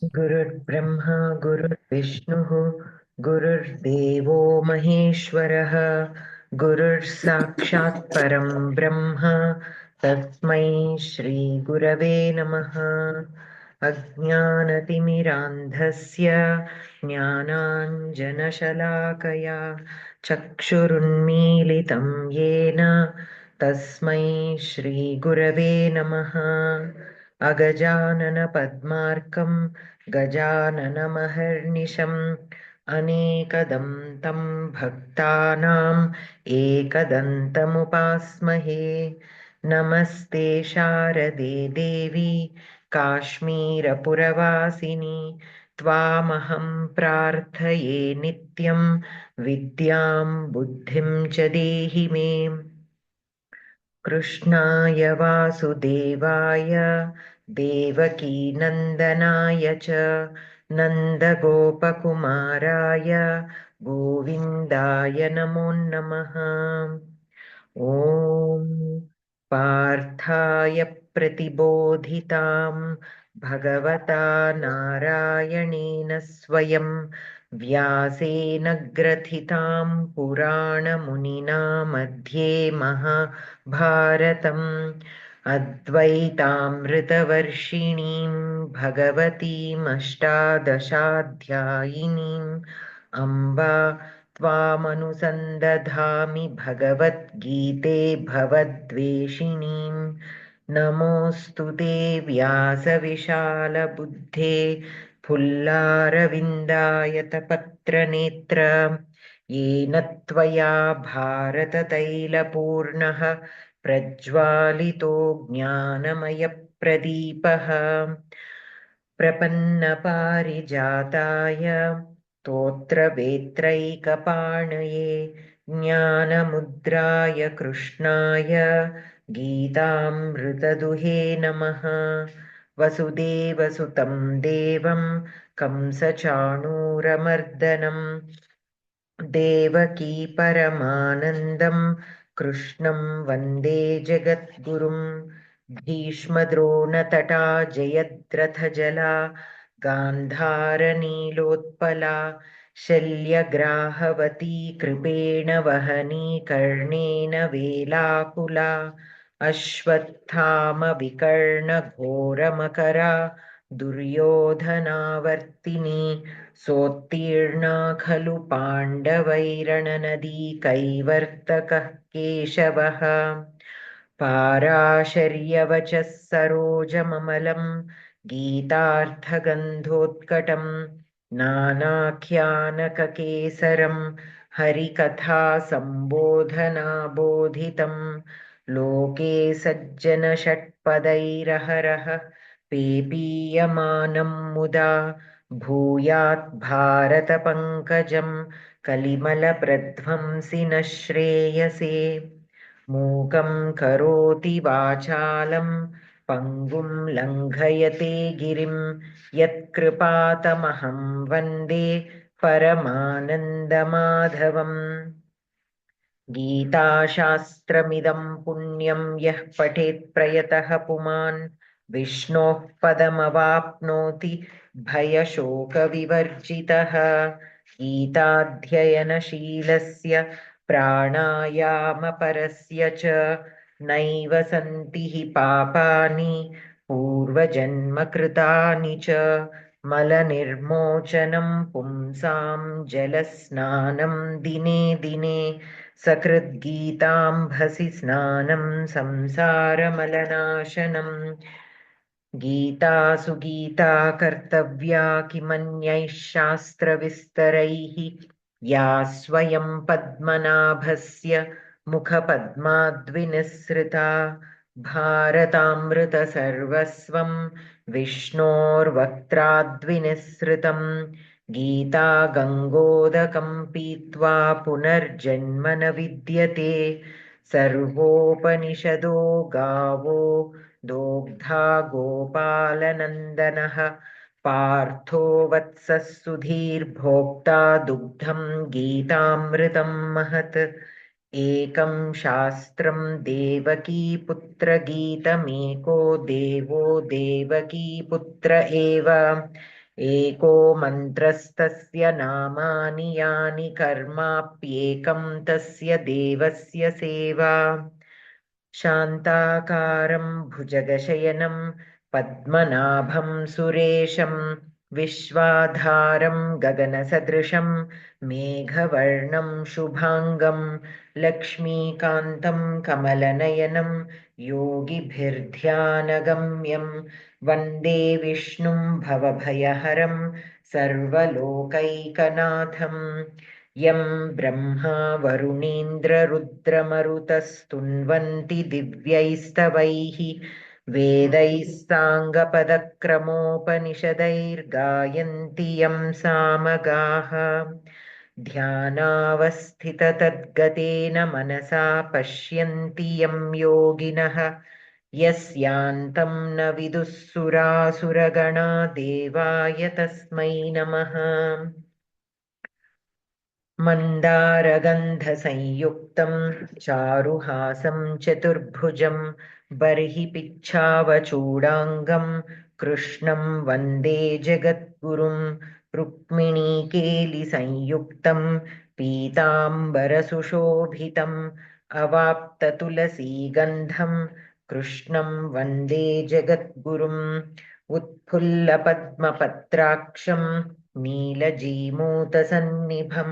गुरुर्ब्रह्मा गुरुर्विष्णुः गुरुर्देवो महेश्वरः गुरुर्साक्षात् परं ब्रह्म तस्मै श्रीगुरवे नमः। अज्ञानतिमिरान्धस्य ज्ञानाञ्जनशलाकया चक्षुरुन्मीलितं येन तस्मै श्रीगुरवे नमः। अगजाननपद्मार्कं गजाननमहर्निशम् अनेकदं तं भक्तानाम् एकदन्तमुपास्महे। नमस्ते शारदे देवी काश्मीरपुरवासिनि त्वामहं प्रार्थये नित्यं विद्यां बुद्धिं च देहि मे। कृष्णाय वासुदेवाय देवकीनन्दनाय च नन्दगोपकुमाराय गोविन्दाय नमो नमः। ॐ पार्थाय प्रतिबोधितां भगवता नारायणेन स्वयं व्यासेन ग्रथितां पुराणमुनिना मध्ये महाभारतम् अद्वैतामृतवर्षिणीं भगवतीमष्टादशाध्यायिनीम् अम्बा त्वामनुसन्दधामि भगवद्गीते भवद्वेषिणीं। नमोऽस्तु ते व्यासविशालबुद्धे फुल्लारविन्दायतपत्रनेत्र येन त्वया भारततैलपूर्णः प्रज्वालितो ज्ञानमयप्रदीपः। प्रपन्नपारिजाताय स्तोत्रवेत्रैकपाणये ज्ञानमुद्राय कृष्णाय गीतामृतदुहे नमः। वसुदेवसुतं देवं कंसचाणूरमर्दनं देवकी परमानन्दं कृष्णं वन्दे जगद्गुरुं। भीष्मद्रोणतटा जयद्रथजला गान्धारनीलोत्पला शल्यग्राहवती कृपेण वहनी कर्णेन वेलाकुला अश्वत्थामविकर्णघोरमकरा दुर्योधनावर्तिनी सोत्तीर्णा खलु पाण्डवैरणनदी कैवर्तकः केशवः। पाराशर्यवचः सरोजममलं गीतार्थगन्धोत्कटं नानाख्यानककेसरं हरिकथा सम्बोधनाबोधितं लोके सज्जनषट्पदैरहरः पेपीयमानं मुदा भूयात् भारतपङ्कजं कलिमलप्रध्वंसि न श्रेयसे। मूकं करोति वाचालं पङ्गुं लङ्घयते गिरिं यत्कृपातमहं वन्दे परमानन्दमाधवम्। गीताशास्त्रमिदं पुण्यं यः पठेत् प्रयतः पुमान् विष्णोः पदमवाप्नोति भयशोकविवर्जितः। गीताध्ययनशीलस्य प्राणायामपरस्य च नैव सन्ति हि पापानि पूर्वजन्मकृतानि च। मलनिर्मोचनं पुंसां जलस्नानं दिने दिने सकृद्गीताम्भसि स्नानं संसारमलनाशनम्। गीतासु गीता कर्तव्या किमन्यैः शास्त्रविस्तरैः या स्वयं पद्मनाभस्य मुखपद्माद्विनिसृता। भारतामृतसर्वस्वं विष्णोर्वक्त्राद्विनिसृतं गीता गङ्गोदकं पीत्वा पुनर्जन्म न विद्यते। सर्वोपनिषदो गावो दोग्धा गोपालनन्दनः पार्थो वत्सः सुधीर्भोक्ता दुग्धं गीतामृतं महत्। एकं शास्त्रं देवकीपुत्रगीतमेको देवो देवकीपुत्र एव एको मन्त्रस्तस्य नामानि यानि कर्माप्येकं तस्य देवस्य सेवा शान्ताकारं भुजगशयनं पद्मनाभं सुरेशं विश्वाधारं गगनसदृशं मेघवर्णं शुभाङ्गं लक्ष्मीकान्तं कमलनयनं योगिभिर्ध्यानगम्यं वन्दे विष्णुं भवभयहरं सर्वलोकैकनाथम् यं ब्रह्मा वरुणीन्द्ररुद्रमरुतस्तुन्वन्ति दिव्यैस्तवैः वेदैः साङ्गपदक्रमोपनिषदैर्गायन्ति यं सामगाः ध्यानावस्थिततद्गतेन मनसा पश्यन्ति यं योगिनः यस्यान्तं न विदुः सुरासुरगणा देवाय तस्मै नमः मन्दारगन्धसंयुक्तं चारुहासं चतुर्भुजं बर्हि पिच्छावचूडाङ्गं कृष्णं वन्दे जगद्गुरुं रुक्मिणीकेलिसंयुक्तं पीताम्बरसुशोभितम् अवाप्ततुलसीगन्धं कृष्णं वन्दे जगद्गुरुम् उत्फुल्लपद्मपत्राक्षं नीलजीमूतसन्निभं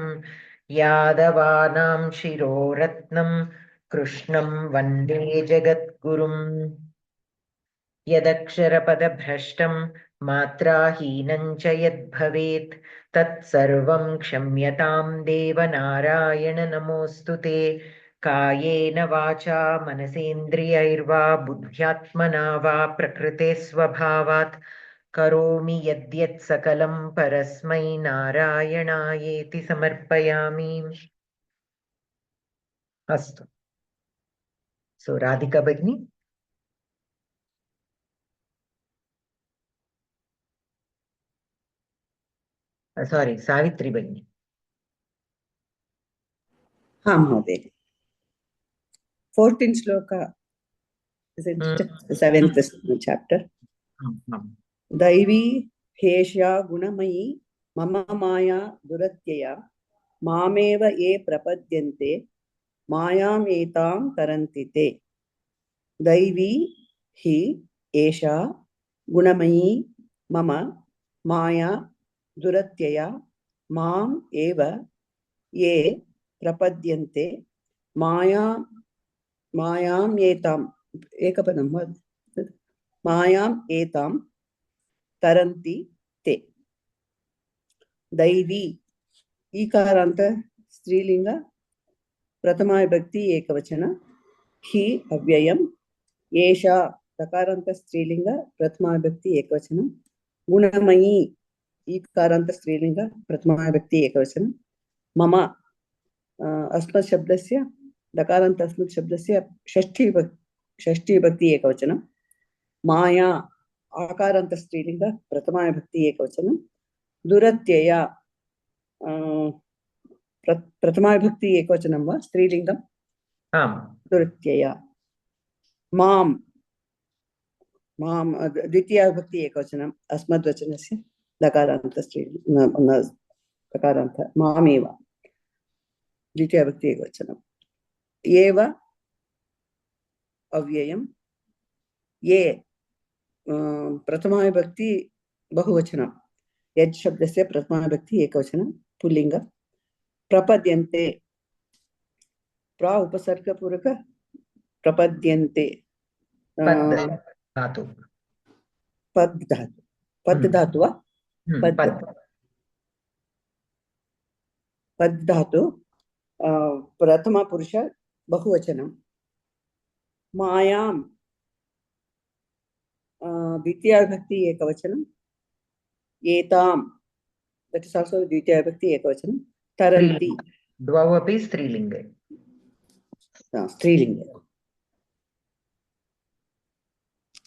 यादवानां शिरोरत्नं कृष्णं वन्दे जगद्गुरुम् यदक्षरपदभ्रष्टं मात्राहीनं च यद्भवेत् तत्सर्वं क्षम्यतां देवनारायण नमोऽस्तु ते कायेन वाचा मनसेन्द्रियैर्वा बुद्ध्यात्मना वा प्रकृते स्वभावात् करोमि यद्यत् सकलं परस्मै नारायणायेति समर्पयामि अस्तु सो राधिका भगिनी सारी सावित्री भगिनी हाँ महोदय 14th shloka is it the 7th chapter दैवी हेष्या गुणमयी मम माया दुरत्यया मामेव ये प्रपद्यन्ते मायाम् एतां तरन्ति ते दैवी हि एषा गुणमयी मम माया दुरत्यया माम् एव ये प्रपद्यन्ते मायाम् एताम् एकपदं मायाम् एतां तरन्ति ते दैवी ईकारान्त स्त्रीलिंग प्रथमा विभक्ति एकवचन हि अव्ययम् एषा तकारान्त स्त्रीलिंग प्रथमा विभक्ति एकवचन गुणमयी ईकारान्त स्त्रीलिंग प्रथमा विभक्ति एकवचन मम अस्मत् शब्दस्य दकारान्त अस्मत् शब्दस्य षष्ठी विभक्ति एकवचनं माया आकारान्त स्त्रीलिंग प्रथमा विभक्ति एकवचनं दुरत्यया प्रथमा विभक्ति एकवचनं वा स्त्रीलिंगं दुरत्यया मां द्वितीया विभक्ति एकवचनम् अस्मद्वचनस्य दकारान्त स्त्रीलिंग दकारान्त मामेव द्वितीया विभक्ति एकवचनम् एव अव्ययं ये प्रथमा विभक्ति बहुवचनं यज् शब्दस्य प्रथमा विभक्ति एकवचनं पुल्लिंग प्रपद्यन्ते प्रा उपसर्गपूर्वक प्रपद्यन्ते पद धातु पद धातु वा पद धातु प्रथमा पुरुष बहुवचनं मायां द्वितीया विभक्ति एकवचनं एतां that is also द्वितीया विभक्ति एकवचनं तरन्ति द्वौ अपि स्त्रीलिङ्गे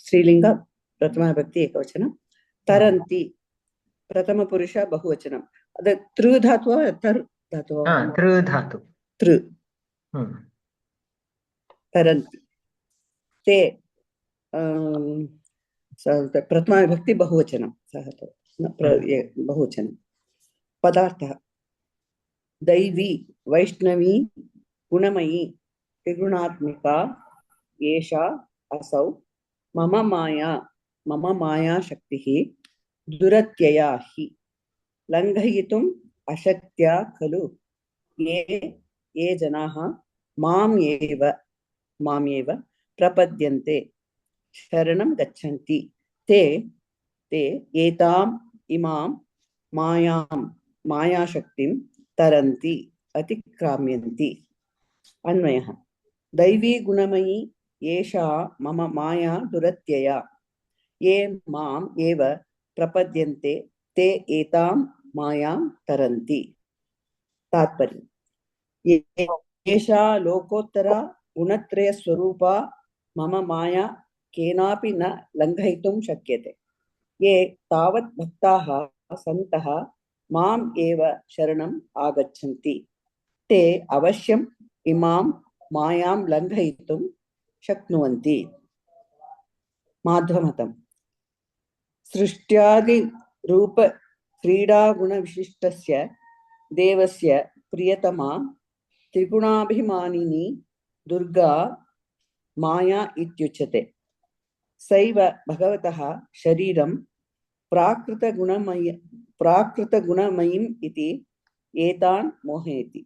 स्त्रीलिंग प्रथमा विभक्ति एकवचनं तरन्ति प्रथम पुरुष बहुवचनं तृ धातु तर् धातु तृ धातु तृ तरन्ति ते प्रथमा विभक्ति बहुवचनं सः बहुवचनं पदार्थः दैवी वैष्णवी गुणमयी त्रिगुणात्मिका एषा असौ मम माया शक्तिः दुरत्यया हि लङ्घयितुम् अशक्त्या खलु ये जनाः माम् एव प्रपद्यन्ते शरणं गच्छन्ति ते इमां मायाशक्तिं तरन्ति अतिक्राम्यन्ति अन्वयः दैवी गुणमयी एषा मम माया दुरत्यया ये माम् एव प्रपद्यन्ते ते एतां मायां तरन्ति तात्पर्यम् एषा लोकोत्तरा गुणत्रयस्वरूपा मम माया केनापि न लङ्घयितुं शक्यते ये तावत् भक्ताः सन्तः माम् एव शरणम् आगच्छन्ति ते अवश्यम् इमां मायां लङ्घयितुं शक्नुवन्ति माध्वमतम् सृष्ट्यादिरूप क्रीडागुणविशिष्टस्य देवस्य प्रियतमा त्रिगुणाभिमानिनी दुर्गा माया इत्युच्यते सैव भगवतः शरीरं प्राकृतगुणमयीम् इति एतान् मोहयति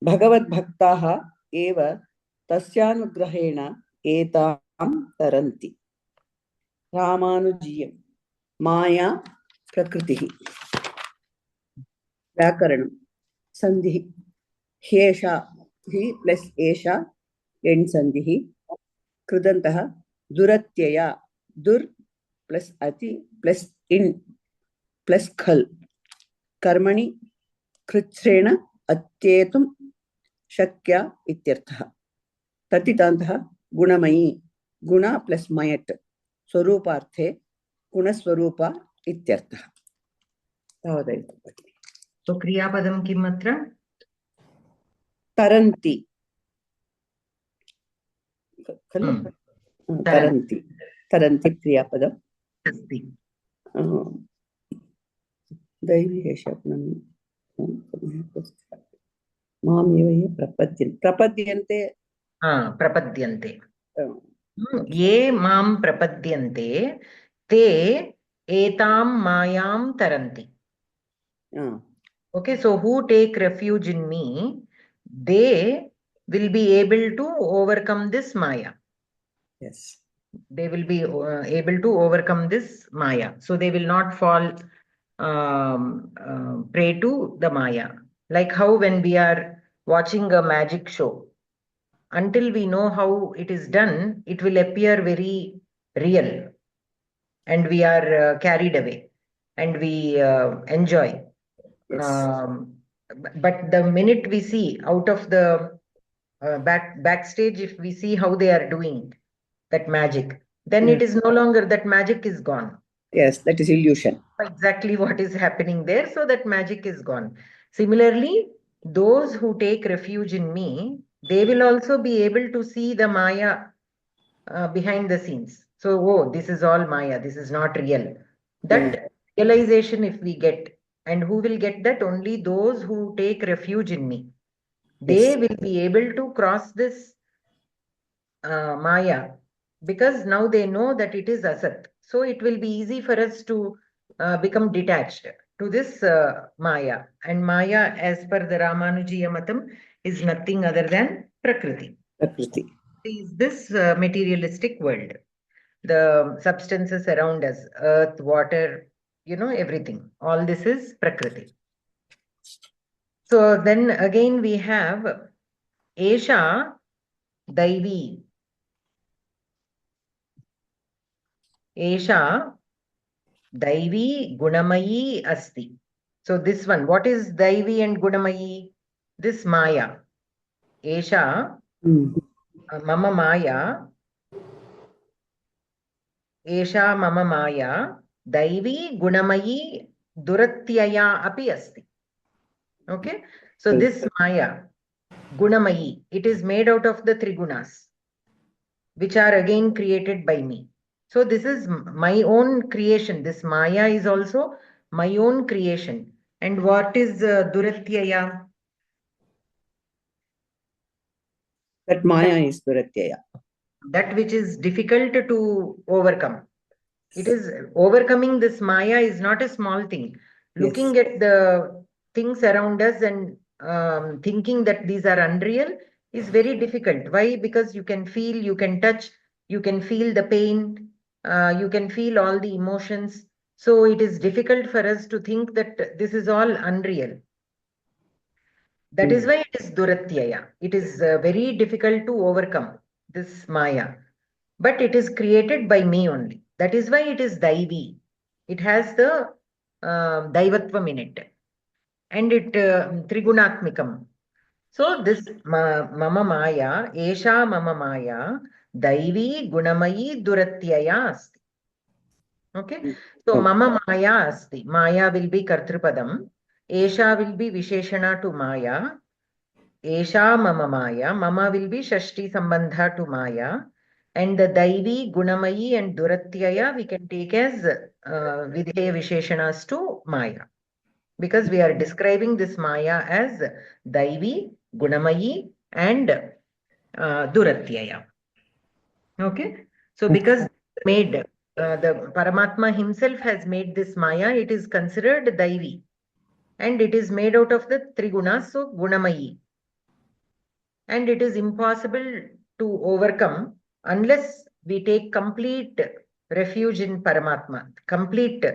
भगवद्भक्ताः एव तस्यानुग्रहेण एतां तरन्ति रामानुजीयं माया प्रकृतिः व्याकरणं सन्धिः ह्येषा हि प्लस् एषा एण् सन्धिः कृदन्तः दुरत्यया दुर् प्लस् अति प्लस् इन् प्लस् खल् कर्मणि कृच्छ्रेण अत्येतुं शक्या इत्यर्थः तथितान्तः गुणमयी गुण प्लस् मयट् स्वरूपार्थे गुणस्वरूपा इत्यर्थः तावदेव तो क्रियापदं किम् अत्र तरन्ति खलु तरन्ति तरन्ति क्रियापदम् अस्ति दैवी एषा मामेव ये प्रपद्यन्ते प्रपद्यन्ते ये मां प्रपद्यन्ते ते एतां मायां तरन्ति okay so who take refuge in me they will be able to overcome this maya yes they will be able to overcome this maya so they will not fall prey to the maya like how when we are watching a magic show until we know how it is done it will appear very real and we are carried away and we enjoy yes. But the minute we see out of the backstage if we see how they are doing that magic then it is no longer that magic is gone yes that is illusion exactly what is happening there so that magic is gone similarly those who take refuge in me they will also be able to see the maya behind the scenes so oh this is all maya this is not real that realization if we get and who will get that only those who take refuge in me they will be able to cross this maya because now they know that it is asat so it will be easy for us to become detached to this maya and maya as per the Ramanujiya matam is nothing other than prakriti is this materialistic world the substances around us earth water you know everything all this is prakriti so then again we have esha daivi esha daivi gunamayi asti so this one what is daivi and gunamayi this maya esha mama maya esha mama maya daivi gunamayi duratyaya api asti okay so this maya gunamayi it is made out of the three gunas which are again created by me So this is my own creation. This Maya is also my own creation. And what is Duratyaya? That Maya is bhAratIya. That which is difficult to overcome. It is overcoming this Maya is not a small thing. Looking Yes. at the things around us and thinking that these are unreal is very difficult. Why? Because you can feel, you can touch, you can feel the pain, you can feel all the emotions. So it is difficult for us to think that this is all unreal. That is why it is Duratyaya. It is very difficult to overcome this Maya. But it is created by me only. That is why it is Daivi. It has the Daivatvam in it. And it Trigunatmikam. So this Mama Maya, Esha Mama Maya, Daivi Gunamayi Duratyaya Asti. Okay. So Okay. Mama Maya Asti. Maya will be Kartripadam. Esha will be Visheshana to Maya. Esha Mama Maya. Mama will be Shashti Sambandha to Maya. And the Daivi, Gunamayi and Duratyaya we can take as Vidheya Visheshanas to Maya. Because we are describing this Maya as Daivi, Gunamayi and Duratyaya. Okay. So because made the Paramatma himself has made this Maya, it is considered Daivi. And it is made out of the three gunas, so Gunamayi. And it is impossible to overcome unless we take complete refuge in Paramatma, complete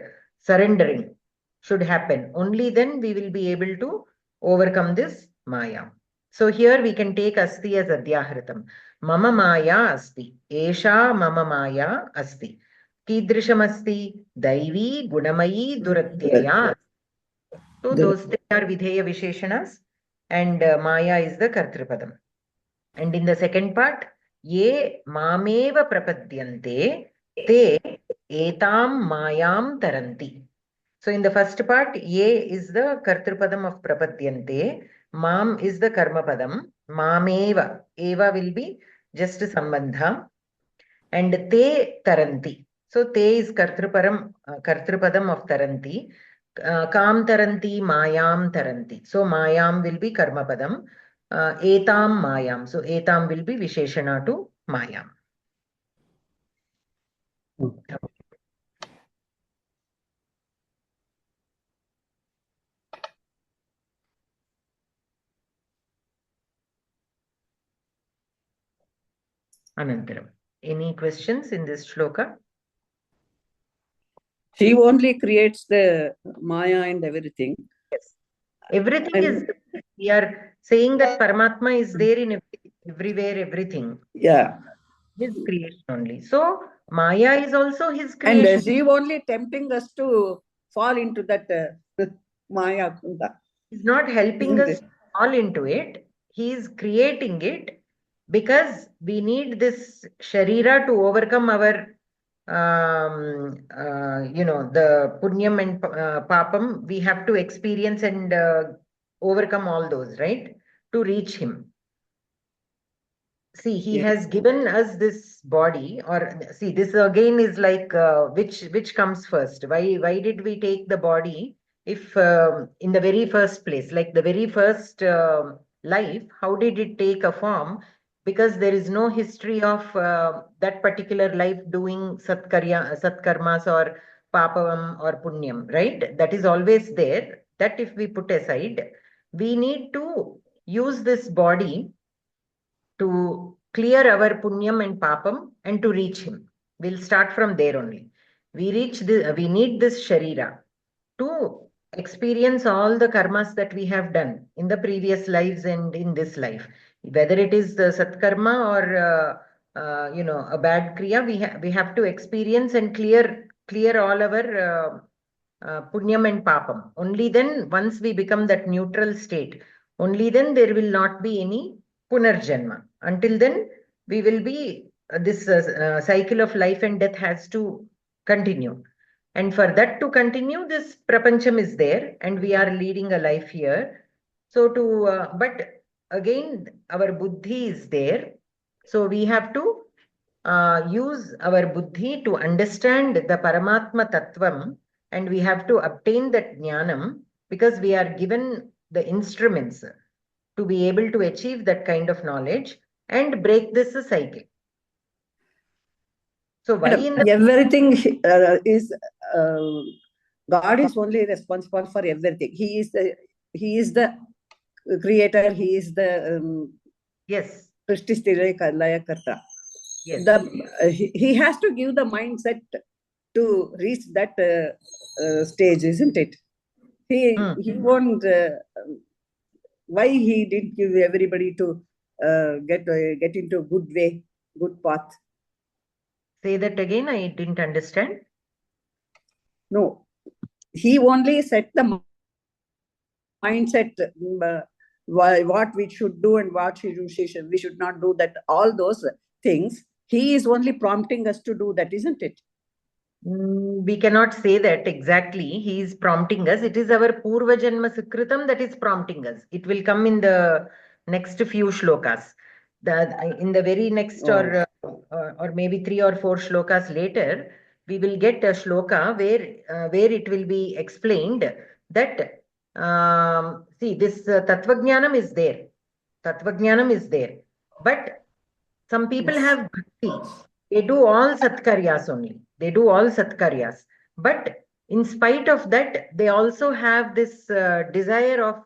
surrendering should happen. Only then we will be able to overcome this Maya. So here we can take Asti as Adhyahritam. Mama Maya Asti. Esha Mama Maya Asti. Kidrisham Asti. Daivi Gunamayi Duratyaya. So those three are Vidheya Visheshanas and Maya is the Kartripadam. And in the second part, ye mameva prapadyante te etam mayam taranti. So in the first part, ye is the kartripadam of prapadyante, mam is the karmapadam, mameva, eva will be just sambandha, and te taranti. So te is kartripadam of taranti. Kam taranti, mayam taranti. So mayam will be karmapadam. Etam mayam. So etam will be visheshana to mayam. Anantaram. Any questions in this shloka? She only creates the Maya and everything. Yes. Everything And is, we are saying that Paramatma is there in everywhere, everything. yeah. His creation only. So Maya is also his And creation. she only tempting us to fall into that Maya Kunda. He's not helping Isn't us it? fall into it. He is creating it because we need this Sharira to overcome our, the Punyam and Papam. We have to experience and overcome all those, right? To reach him. See, he has given us this body, or see, this again is like which comes first? Why did we take the body if in the very first place, like the very first life, how did it take a form? Because there is no history of that particular life doing satkarmas or papavam or punyam, right? That is always there. That if we put aside, we need to use this body to clear our punyam and papam and to reach him. We'll start from there only. We need this sharira to experience all the karmas that we have done in the previous lives and in this life. Whether it is the satkarma or a bad kriya, we have to experience and clear all our punyam and papam. Only then, once we become that neutral state, only then there will not be any punarjanma. Until then, we will be this cycle of life and death has to continue. And for that to continue, this prapancham is there, and we are leading a life here. So but again, our buddhi is there. So we have to use our buddhi to understand the Paramatma Tattvam, and we have to obtain that jnanam because we are given the instruments to be able to achieve that kind of knowledge and break this cycle. So why in the everything is God is only responsible for everything. He is the creator. He is the yes. Karta. Yes. He has to give the mindset to reach that stage, isn't it? He won't. Why he didn't give everybody to get into good way, good path? Say that again. I didn't understand. No, he only set the mindset. What we should do and what we should not do. That all those things. He is only prompting us to do that, isn't it? We cannot say that exactly. He is prompting us. It is our Purva Janma Sukritam that is prompting us. It will come in the next few shlokas. In the very next or maybe 3 or 4 shlokas later, we will get a shloka where it will be explained that see, this Tattvajnanam is there. Tattvajnanam is there. But some people have bhakti. They do all satkaryas only. They do all satkaryas. But in spite of that, they also have this desire of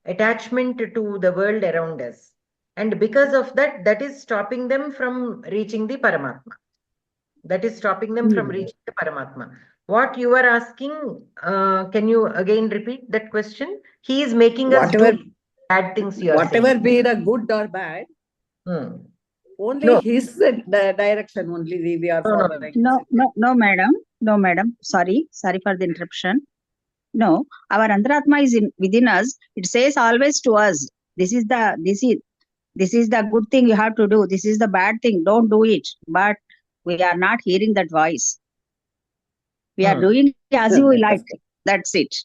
attachment to the world around us. And because of that, that is stopping them from reaching the Paramatma. That is stopping them from reaching the Paramatma. What you are asking, can you again repeat that question? He is making us do bad things, you are saying. Whatever be the good or bad, only his direction only we are following. No, madam. No, madam. Sorry for the interruption. No, our Antaratma is within us. It says always to us, this is the good thing you have to do. This is the bad thing. Don't do it. But we are not hearing that voice. We are doing as we like. That's it.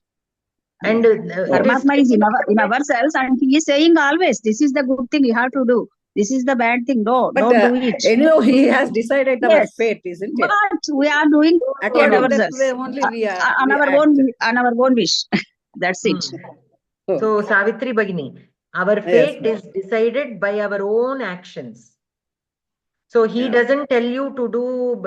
And Paramatma is in ourselves, and he is saying always, this is the good thing you have to do. This is the bad thing. No, don't do it. Anyway, he has decided our fate, isn't it? But we are doing according to that way only on our own wish. That's it. So, Savitri Bhagini, our fate is decided by our own actions. So he doesn't tell you to do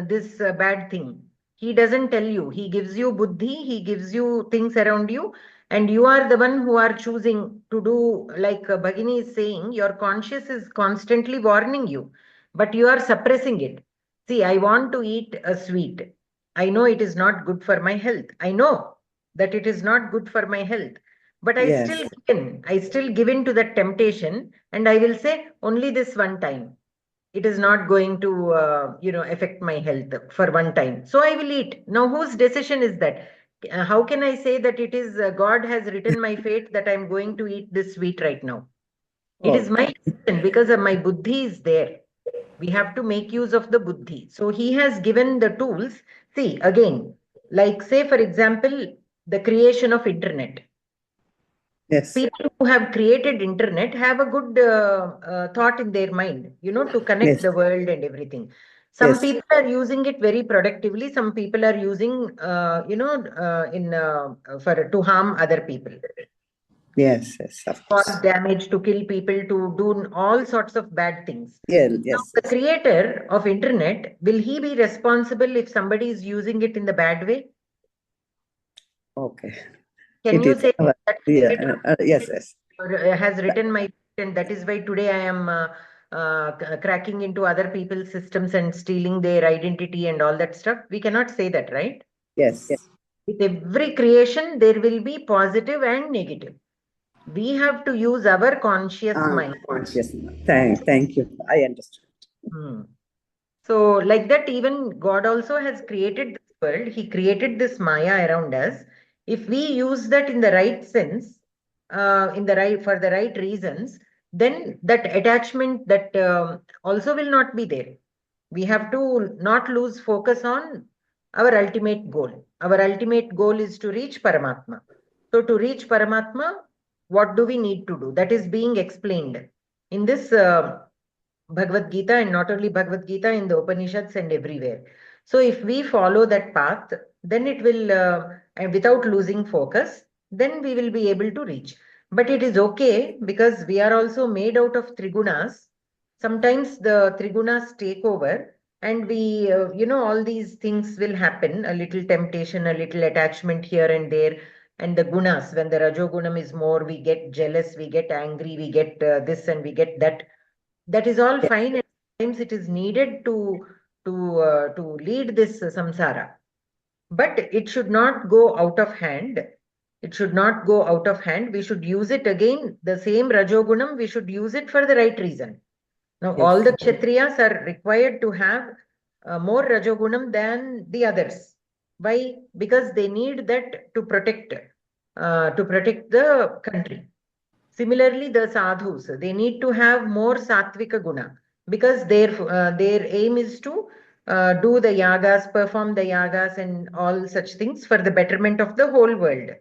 this bad thing. He doesn't tell you. He gives you buddhi. He gives you things around you. And you are the one who are choosing to do, like Bhagini is saying, your conscience is constantly warning you, but you are suppressing it. See, I want to eat a sweet. I know it is not good for my health. I know that it is not good for my health. But I still give in to that temptation, and I will say only this one time. It is not going to, affect my health for one time. So I will eat. Now, whose decision is that? How can I say that it is God has written my fate that I'm going to eat this sweet right now? It is my decision because my buddhi is there. We have to make use of the buddhi. So he has given the tools. See, again, like say, for example, the creation of internet. Yes. People who have created internet have a good thought in their mind, to connect the world and everything. Some people are using it very productively. Some people are using, to harm other people. Yes, of course. Cause damage, to kill people, to do all sorts of bad things. Yes. Now, the creator of internet, will he be responsible if somebody is using it in the bad way? Okay. Can you say that? Yes. Has written my, and that is why today I am cracking into other people's systems and stealing their identity and all that stuff. We cannot say that, right? Yes. With every creation, there will be positive and negative. We have to use our conscious mind. Conscious mind. Thank you. I understood. So, like that, even God also has created this world. He created this Maya around us. If we use that in the right sense, for the right reasons, then that attachment that also will not be there. We have to not lose focus on our ultimate goal. Our ultimate goal is to reach Paramatma. So, to reach Paramatma, what do we need to do? That is being explained in this Bhagavad Gita, and not only Bhagavad Gita, in the Upanishads and everywhere. So if we follow that path, then it will, and without losing focus, then we will be able to reach. But it is okay because we are also made out of trigunas. Sometimes the trigunas take over, and we, all these things will happen, a little temptation, a little attachment here and there. And the gunas, when the rajogunam is more, we get jealous, we get angry, we get this and we get that. That is all fine, and sometimes it is needed to lead this samsara. But it should not go out of hand. It should not go out of hand. We should use it again, the same rajogunam, we should use it for the right reason. Now, all the kshatriyas are required to have more rajogunam than the others. Why? Because they need that to protect the country. Similarly, the sadhus, they need to have more sattvika guna, because their aim is to do the yagas, perform the yagas and all such things for the betterment of the whole world.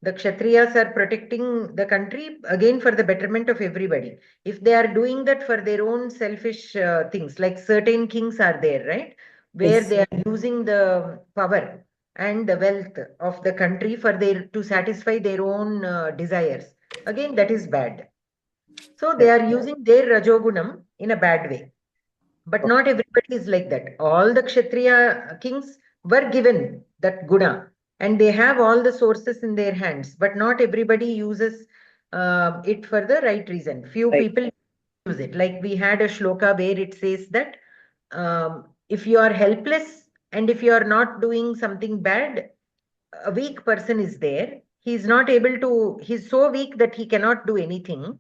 The kshatriyas are protecting the country again for the betterment of everybody. If they are doing that for their own selfish things, like certain kings are there, right? Where Yes. they are using the power and the wealth of the country for to satisfy their own desires. Again, that is bad. So they are using their rajogunam in a bad way. But not everybody is like that. All the Kshatriya kings were given that guna, and they have all the sources in their hands. But not everybody uses it for the right reason. Few people use it. Like we had a shloka where it says that if you are helpless and if you are not doing something bad, a weak person is there. He's not able to, he's so weak that he cannot do anything.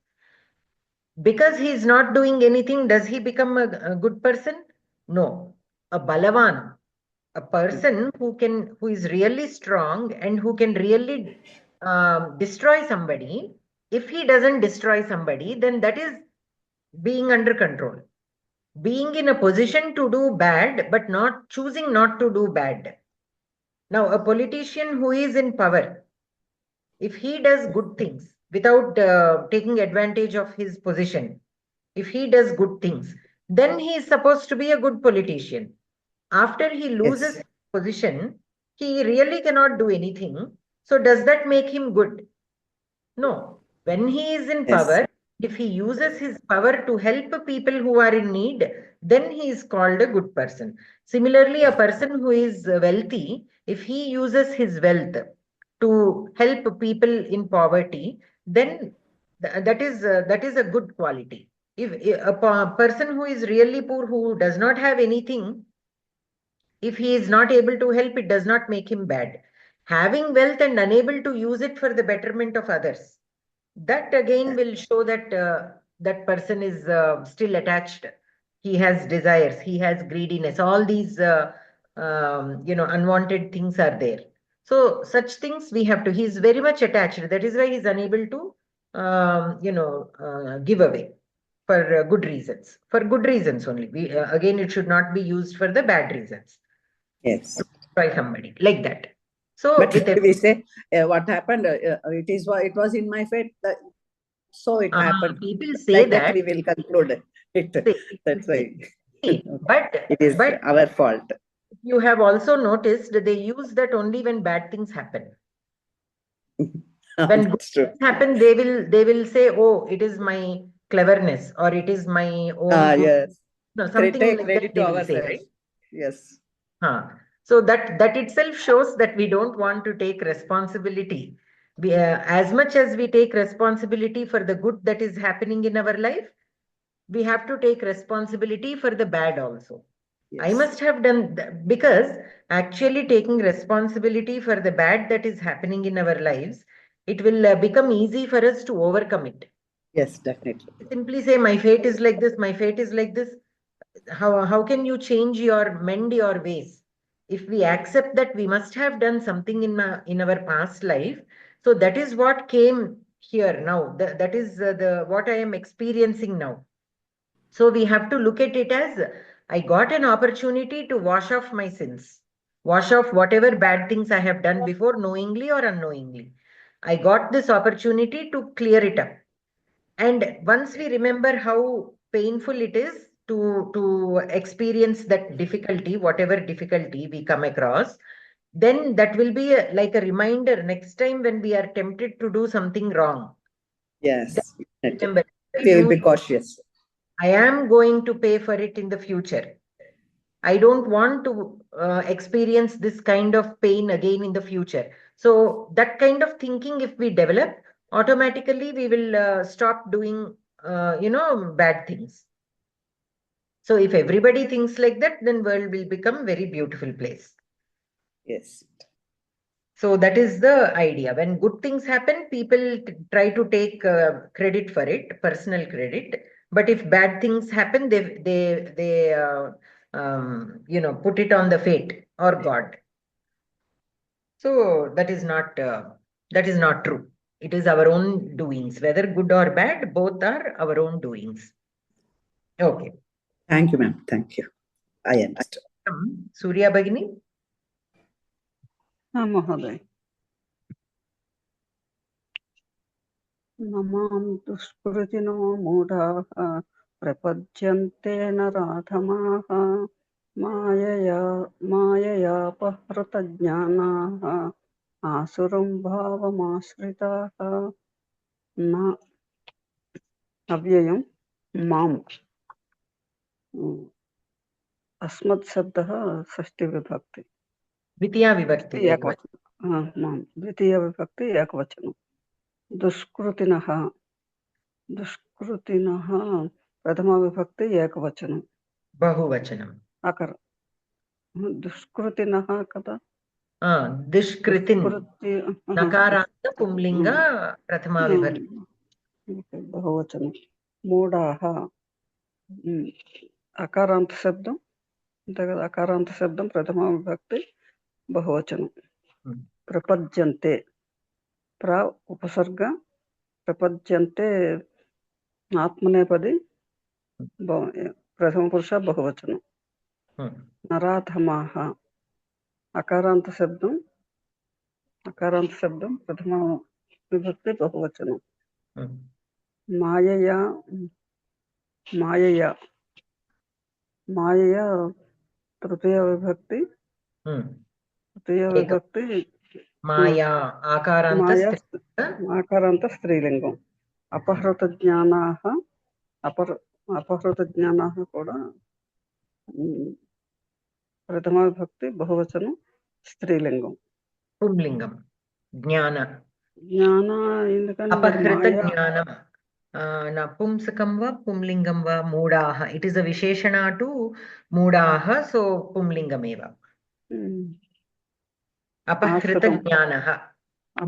Because he is not doing anything, does he become a good person? No. A balavan, a person who is really strong and who can really destroy somebody. If he doesn't destroy somebody, then that is being under control. Being in a position to do bad, but not choosing not to do bad. Now, a politician who is in power, if he does good things without taking advantage of his position, if he does good things, then he is supposed to be a good politician. After he loses his position, he really cannot do anything. So does that make him good? No. When he is in power, if he uses his power to help people who are in need, then he is called a good person. Similarly, a person who is wealthy, if he uses his wealth to help people in poverty, then that is a good quality. If a person who is really poor, who does not have anything, if he is not able to help, it does not make him bad. Having wealth and unable to use it for the betterment of others, that again will show that that person is still attached. He has desires, he has greediness, all these unwanted things are there. So such things we have to, he is very much attached. That is why he is unable to give away for good reasons. For good reasons only. Again, it should not be used for the bad reasons. Yes. To destroy somebody like that. So but we say what happened, it was in my fate, so it happened. People say like that we will conclude it. That's why. But it is our fault. You have also noticed that they use that only when bad things happen. When good things happen, they will say, "Oh, it is my cleverness, or it is my own." Yes. No, something Take like credit that they to will say, ourselves. right? Yes. So that itself shows that we don't want to take responsibility. As much as we take responsibility for the good that is happening in our life, we have to take responsibility for the bad also. Yes. I must have done because actually taking responsibility for the bad that is happening in our lives, it will become easy for us to overcome it. Yes, definitely. Simply say, my fate is like this, my fate is like this. How can you mend your ways? If we accept that we must have done something in our past life, so that is what came here now. That is what I am experiencing now. So we have to look at it as, I got an opportunity to wash off my sins, wash off whatever bad things I have done before, knowingly or unknowingly. I got this opportunity to clear it up. And once we remember how painful it is, to experience that difficulty, whatever difficulty we come across, then that will be like a reminder next time when we are tempted to do something wrong. Yes. Remember, We will be cautious. I am going to pay for it in the future. I don't want to experience this kind of pain again in the future. So that kind of thinking, if we develop, automatically we will stop doing, bad things. So if everybody thinks like that, then world will become very beautiful place. Yes. So that is the idea. When good things happen, people try to take credit for it, personal credit. But if bad things happen, they put it on the fate or God. So that is not true. It is our own doings, whether good or bad, both are our own doings. Okay. Thank you, ma'am. Thank you. I understand. Surya Bhagini. Mahoday. Namam duskritino mudhaha prapajyante naradhamaha mayaya pahrata jnanaha asuram bhavamasritaha na avyayam mam. अस्मत् शब्दः षष्ठी विभक्ति द्वितीया विभक्ति एकवचनं द्वितीया विभक्ति एकवचनं दुष्कृतिनः प्रथमा विभक्ति एकवचनं बहुवचनम् अकर दुष्कृतिनः कदा दुष्कृतिन् नकारान्त पुंलिङ्ग प्रथमा विभक्ति बहुवचनं मूढाः अकारान्त शब्दं प्रथमा विभक्ति बहुवचनं प्रपद्यन्ते प्र उपसर्ग प्रपद्यन्ते आत्मनेपदी प्रथम पुरुष बहुवचनं नराधमाः अकारान्त शब्दं प्रथमा विभक्ति बहुवचनं मायया तृतीय विभक्ति माया आकारान्त स्त्रीलिंगं अपहृत ज्ञानाः కూడా ప్రథమ విభక్తి బహువచనం స్త్రీలింగం పుంలింగం జ్ఞాన ఎందుకంటే అపహృత జ్ఞానం నపుంసకం వా పుంలింగం వా మూఢాః ఇట్ ఈస్ అ విశేషణ టు మూఢాః సో పుంలింగమేవ అపహృత జ్ఞానః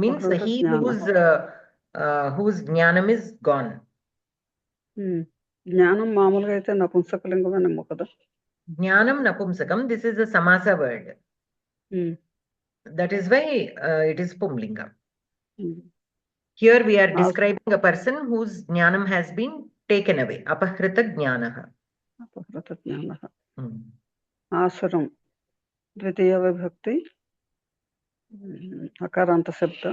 మీన్స్ హీ whose జ్ఞానం is gone. జ్ఞానం మామూలుగా అయితే నపుంసకలింగమేమో కదా జ్ఞానం నపుంసకం దిస్ ఇస్ అ సమాస word that is why it is pumlingam. Here we are describing a person whose jnanam has been taken away. Apahrita jnanah. Asuram. Dvitiya vibhakti. Akaranta sabda.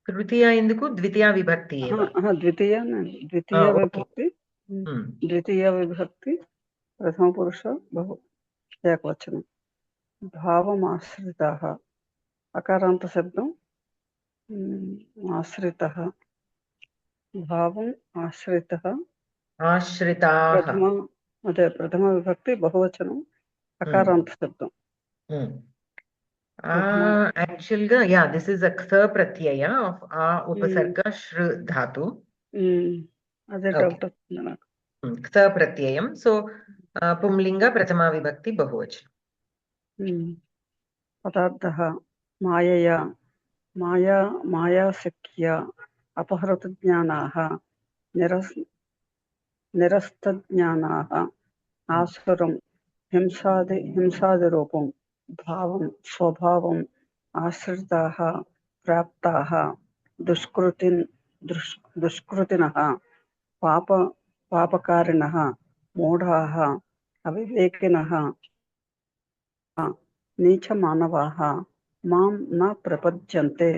Tritiya induku dvitiya vibhakti eva. Dvitiya vibhakti. Dvitiya vibhakti. Prathama purusha bahu ekvachanam. Bhavam ashritaः. अकारान्त शब्दं आश्रितः भावम् आश्रितः प्रथम विभक्ति बहुवचनं अकारान्त शब्दं actually yeah, this is a ktha pratyaya of a upasarga shru dhatu అదే doubt ktha pratyayam so pumlinga prathama vibhakti bahuvachanam पदार्थः मायाशक्या अपहृतज्ञानाः निरस्तज्ञानाः आसुरं हिंसादिरूपं भावं स्वभावम् आश्रिताः प्राप्ताः दुष्कृतिनः पापकारिणः मूढाः अविवेकिनः नीच मानवाः मां न प्रपद्यन्ते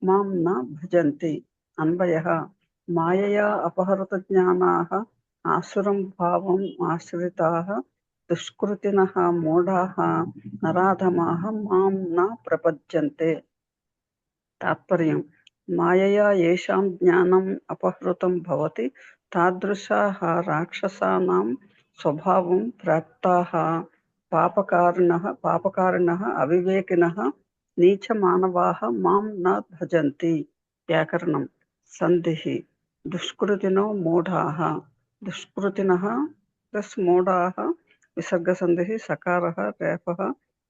मां न भजन्ति अन्वयः मायया अपहृतज्ञानाः आसुरं भावम् आश्रिताः दुष्कृतिनः मूढाः नराधमाः मां न प्रपद्यन्ते। तात्पर्यं मायया येषां ज्ञानम् अपहृतं भवति तादृशाः राक्षसानां स्वभावं प्राप्ताः पापकारिणः अविवेकिनः नीचमानवाः मां न भजन्ति। व्याकरणं सन्धिः दुष्कृतिनो मूढाः दुष्कृतिनः प्लस मूढाः विसर्गसन्धिः सकारः रेफः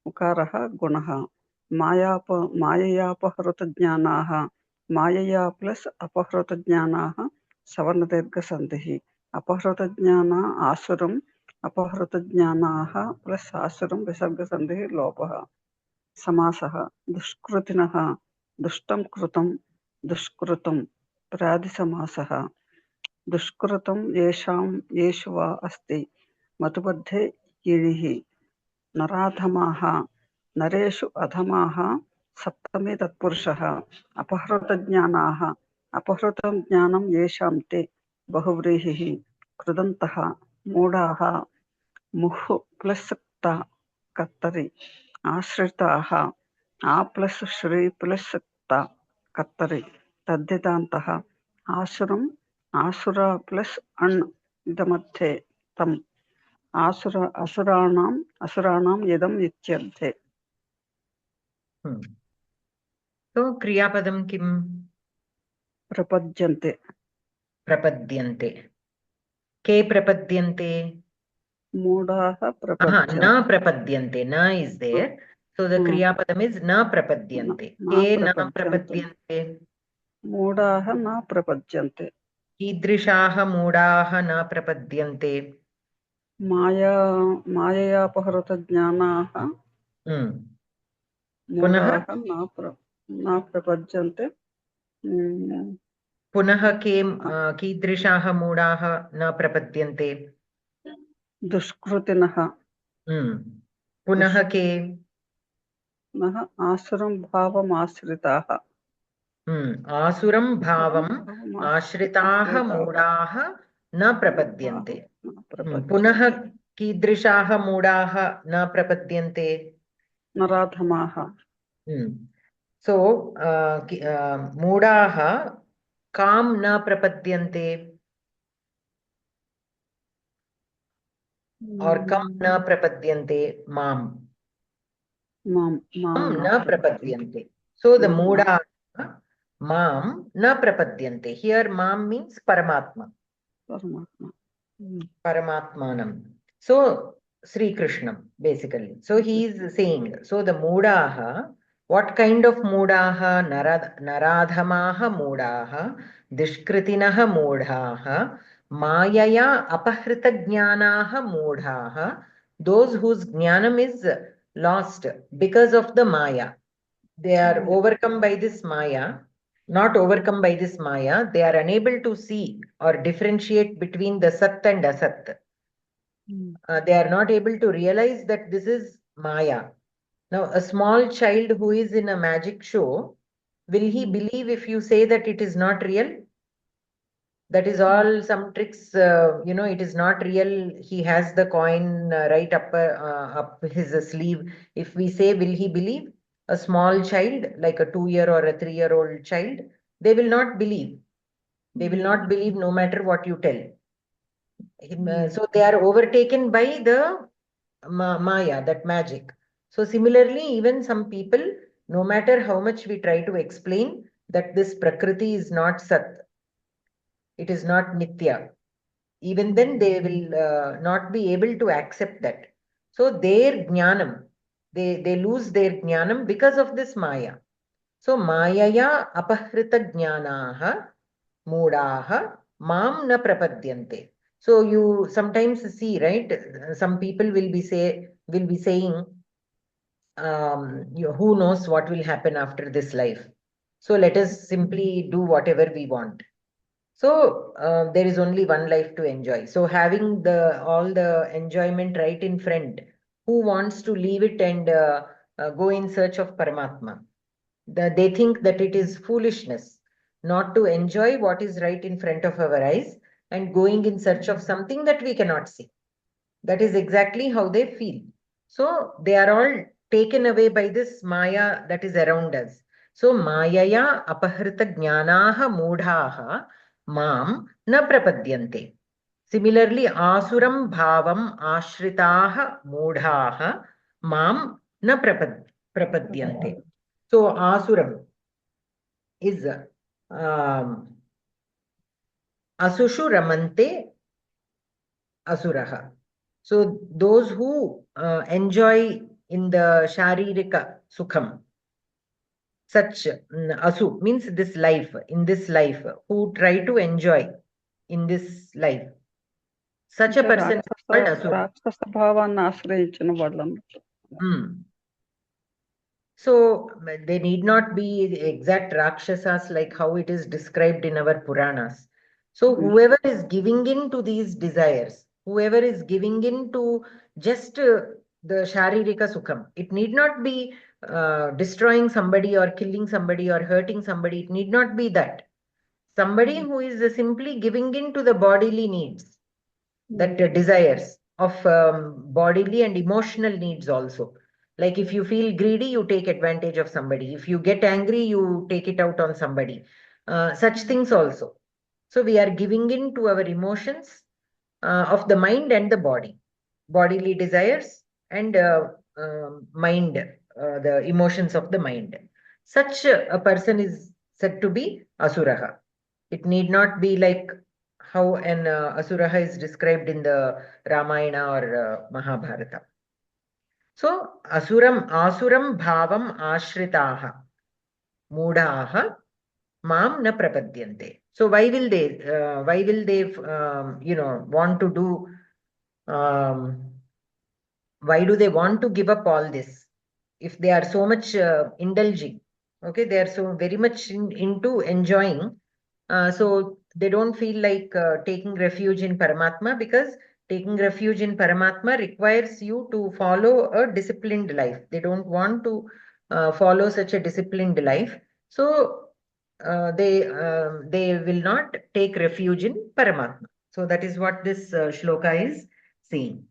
उकारः गुणः माययापहृतज्ञानाः मायया प्लस अपहृतज्ञानाः सवर्णदीर्घसन्धिः अपहृतज्ञाना आसुरम् अपहृतज्ञानाः प्लस आसुरं विसर्गसन्धिः लोपः समासः दुष्कृतिनः दुष्टं कृतं दुष्कृतं प्रादिसमासः दुष्कृतं येषु वा अस्ति मतुबद्धे कीळिः नराधमाः नरेषु अधमाः सप्तमी तत्पुरुषः अपहृतज्ञानाः अपहृतं ज्ञानं येषां ते बहुव्रीहिः कृदन्तः मूढाः मुः प्लस ता कर्तरि आश्रिताः आ प्लस श्री प्लस ता कर्तरि तद्धितान्तः आसुरम् आसुरा प्लस अण् इदमध्ये तम् असुराणाम् इदम् इत्यर्थे। So क्रियापदं किम्? प्रपद्यन्ते प्रपद्यन्ते। के प्रपद्यन्ते? मूढाः न प्रपद्यन्ते प्रपद्यन्ते. न is there. So the kriyapadam is na prapadyante. Ke na prapadyante. मूढाः न प्रपद्यन्ते कीदृशाः मूढाः न प्रपद्यन्ते? माययापहृतज्ञानाः पुनः मूढाः न प्रपद्यन्ते पुनः के कीदृशाः मूढाः न प्रपद्यन्ते? दुष्कृतिनः पुनः के आसुरं भावमाश्रिताः आसुरं भावम् आश्रिताः मूढाः न प्रपद्यन्ते। पुनः कीदृशाः मूढाः न प्रपद्यन्ते? नराधमाः सो मूढाः कां न प्रपद्यन्ते और कम न प्रपद्यन्ते? मां न प्रपद्यन्ते. So the मूढाः मां न प्रपद्यन्ते. Here मां means Paramatma. Paramatmanam. So Sri Krishnam basically. So he is saying, so the moodaha, what kind of moodaha? Naradhamaha moodaha, dishkritinaha moodaha, mayaya apahrita jnanaha moodaha, those whose jnanam is lost because of the maya. They are overcome by this maya. Not overcome by this maya, they are unable to see or differentiate between the sat and asat. They are not able to realize that this is maya. Now, a small child who is in a magic show, will he believe if you say that it is not real? That is all some tricks, it is not real. He has the coin right up his sleeve. If we say, will he believe? A small child, like a 2-year or a 3-year-old child, they will not believe. They will not believe no matter what you tell. So they are overtaken by the maya, that magic. So similarly, even some people, no matter how much we try to explain that this prakriti is not sat, it is not nitya, even then they will not be able to accept that. So their jnanam, they lose their jnanam because of this maya. So mayaya apahrita jnanaha moodaha mam na prapadyante. So you sometimes see, right? Some people will be saying, who knows what will happen after this life. So let us simply do whatever we want. So there is only one life to enjoy. So having all the enjoyment right in front, who wants to leave it and go in search of Paramatma? They think that it is foolishness not to enjoy what is right in front of our eyes. and going in search of something that we cannot see. That is exactly how they feel. So they are all taken away by this Maya that is around us. So Mayaya apahrita jnanaha mudhaha mam na prapadyante. Similarly, asuram bhavam ashritaha mudhaha mam na prapadyante. So asuram is asushu ramante asuraha. So those who enjoy in the sharirika sukham, such asu means this life, in this life, who try to enjoy in this life, such a person is called asura. రాక్షస భావాన్ని ఆశ్రయించిన వాళ్ళు అన్నట్టు. So they need not be the exact rakshasas like how it is described in our Puranas. So whoever is giving in to these desires, whoever is giving in to just the Sharirika Sukham, it need not be destroying somebody or killing somebody or hurting somebody. It need not be that. Somebody who is simply giving in to the bodily needs, that desires of bodily and emotional needs also. Like if you feel greedy, you take advantage of somebody. If you get angry, you take it out on somebody. Such things also. So we are giving in to our emotions of the mind and the body, bodily desires and mind, the emotions of the mind. Such a person is said to be asuraha. It need not be like how an asuraha is described in the Ramayana or Mahabharata. So asuram bhavam ashritaha mudhaha mam na prapadyante. So why will they want to do, why do they want to give up all this if they are so much indulging? Okay, they are so very much into enjoying. So they don't feel like taking refuge in Paramatma, because taking refuge in Paramatma requires you to follow a disciplined life. They don't want to follow such a disciplined life. So they will not take refuge in Paramatma. So that is what this shloka is saying.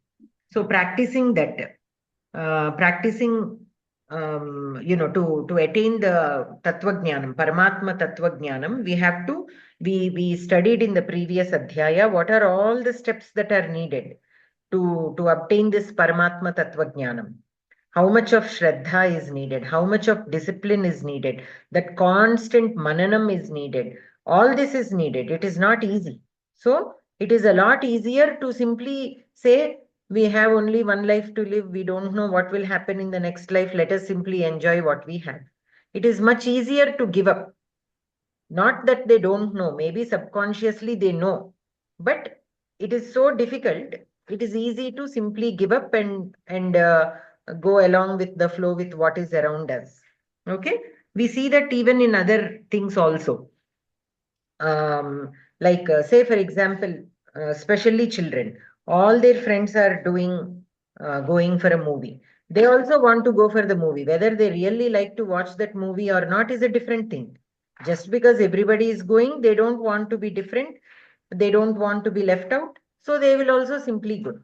So practicing that, practicing, to attain the Tattva Jnanam, Paramatma Tattva Jnanam, we studied in the previous Adhyaya what are all the steps that are needed to obtain this Paramatma Tattva Jnanam. How much of Shraddha is needed, how much of discipline is needed, that constant Mananam is needed. All this is needed. It is not easy. So it is a lot easier to simply say, we have only one life to live. We don't know what will happen in the next life. Let us simply enjoy what we have. It is much easier to give up. Not that they don't know. Maybe subconsciously they know. But it is so difficult. It is easy to simply give up and go along with the flow with what is around us. Okay? We see that even in other things also. Like say for example, especially children, all their friends are going for a movie. They also want to go for the movie. Whether they really like to watch that movie or not is a different thing. Just because everybody is going, they don't want to be different. They don't want to be left out. So they will also simply go.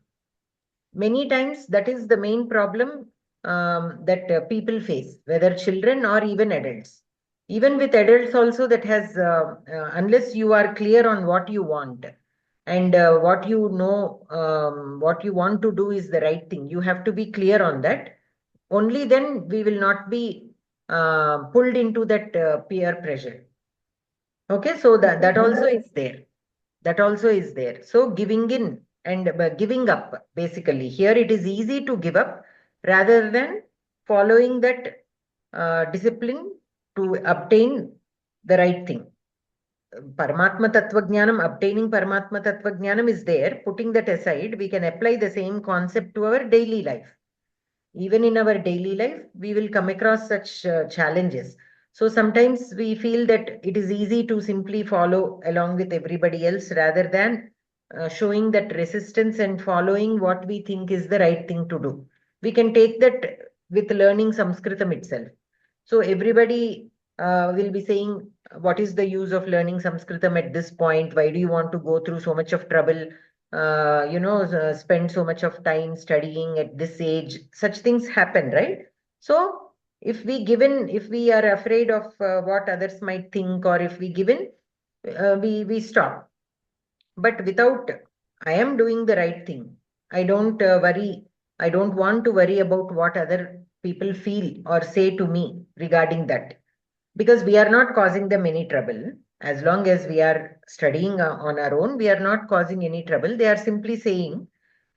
Many times that is the main problem that people face, whether children or even adults. Even with adults also, that has, unless you are clear on what you want and what you know, what you want to do is the right thing. You have to be clear on that. Only then we will not be pulled into that peer pressure. Okay, so that also is there. That also is there. So giving in and giving up, basically. Here it is easy to give up rather than following that discipline to obtain the right thing. Paramatma Tattva Jnanam, obtaining Paramatma Tattva Jnanam is there. Putting that aside, we can apply the same concept to our daily life. Even in our daily life, we will come across such challenges. So sometimes we feel that it is easy to simply follow along with everybody else rather than showing that resistance and following what we think is the right thing to do. We can take that with learning Samskritam itself. So everybody will be saying, what is the use of learning Sanskritam at this point? Why do you want to go through so much of trouble? Spend so much of time studying at this age? Such things happen, right? So if we are afraid of what others might think, or if we give in, we stop. But without, I am doing the right thing. I don't worry. I don't want to worry about what other people feel or say to me regarding that, because we are not causing them any trouble. As long as we are studying on our own, we are not causing any trouble. They are simply saying.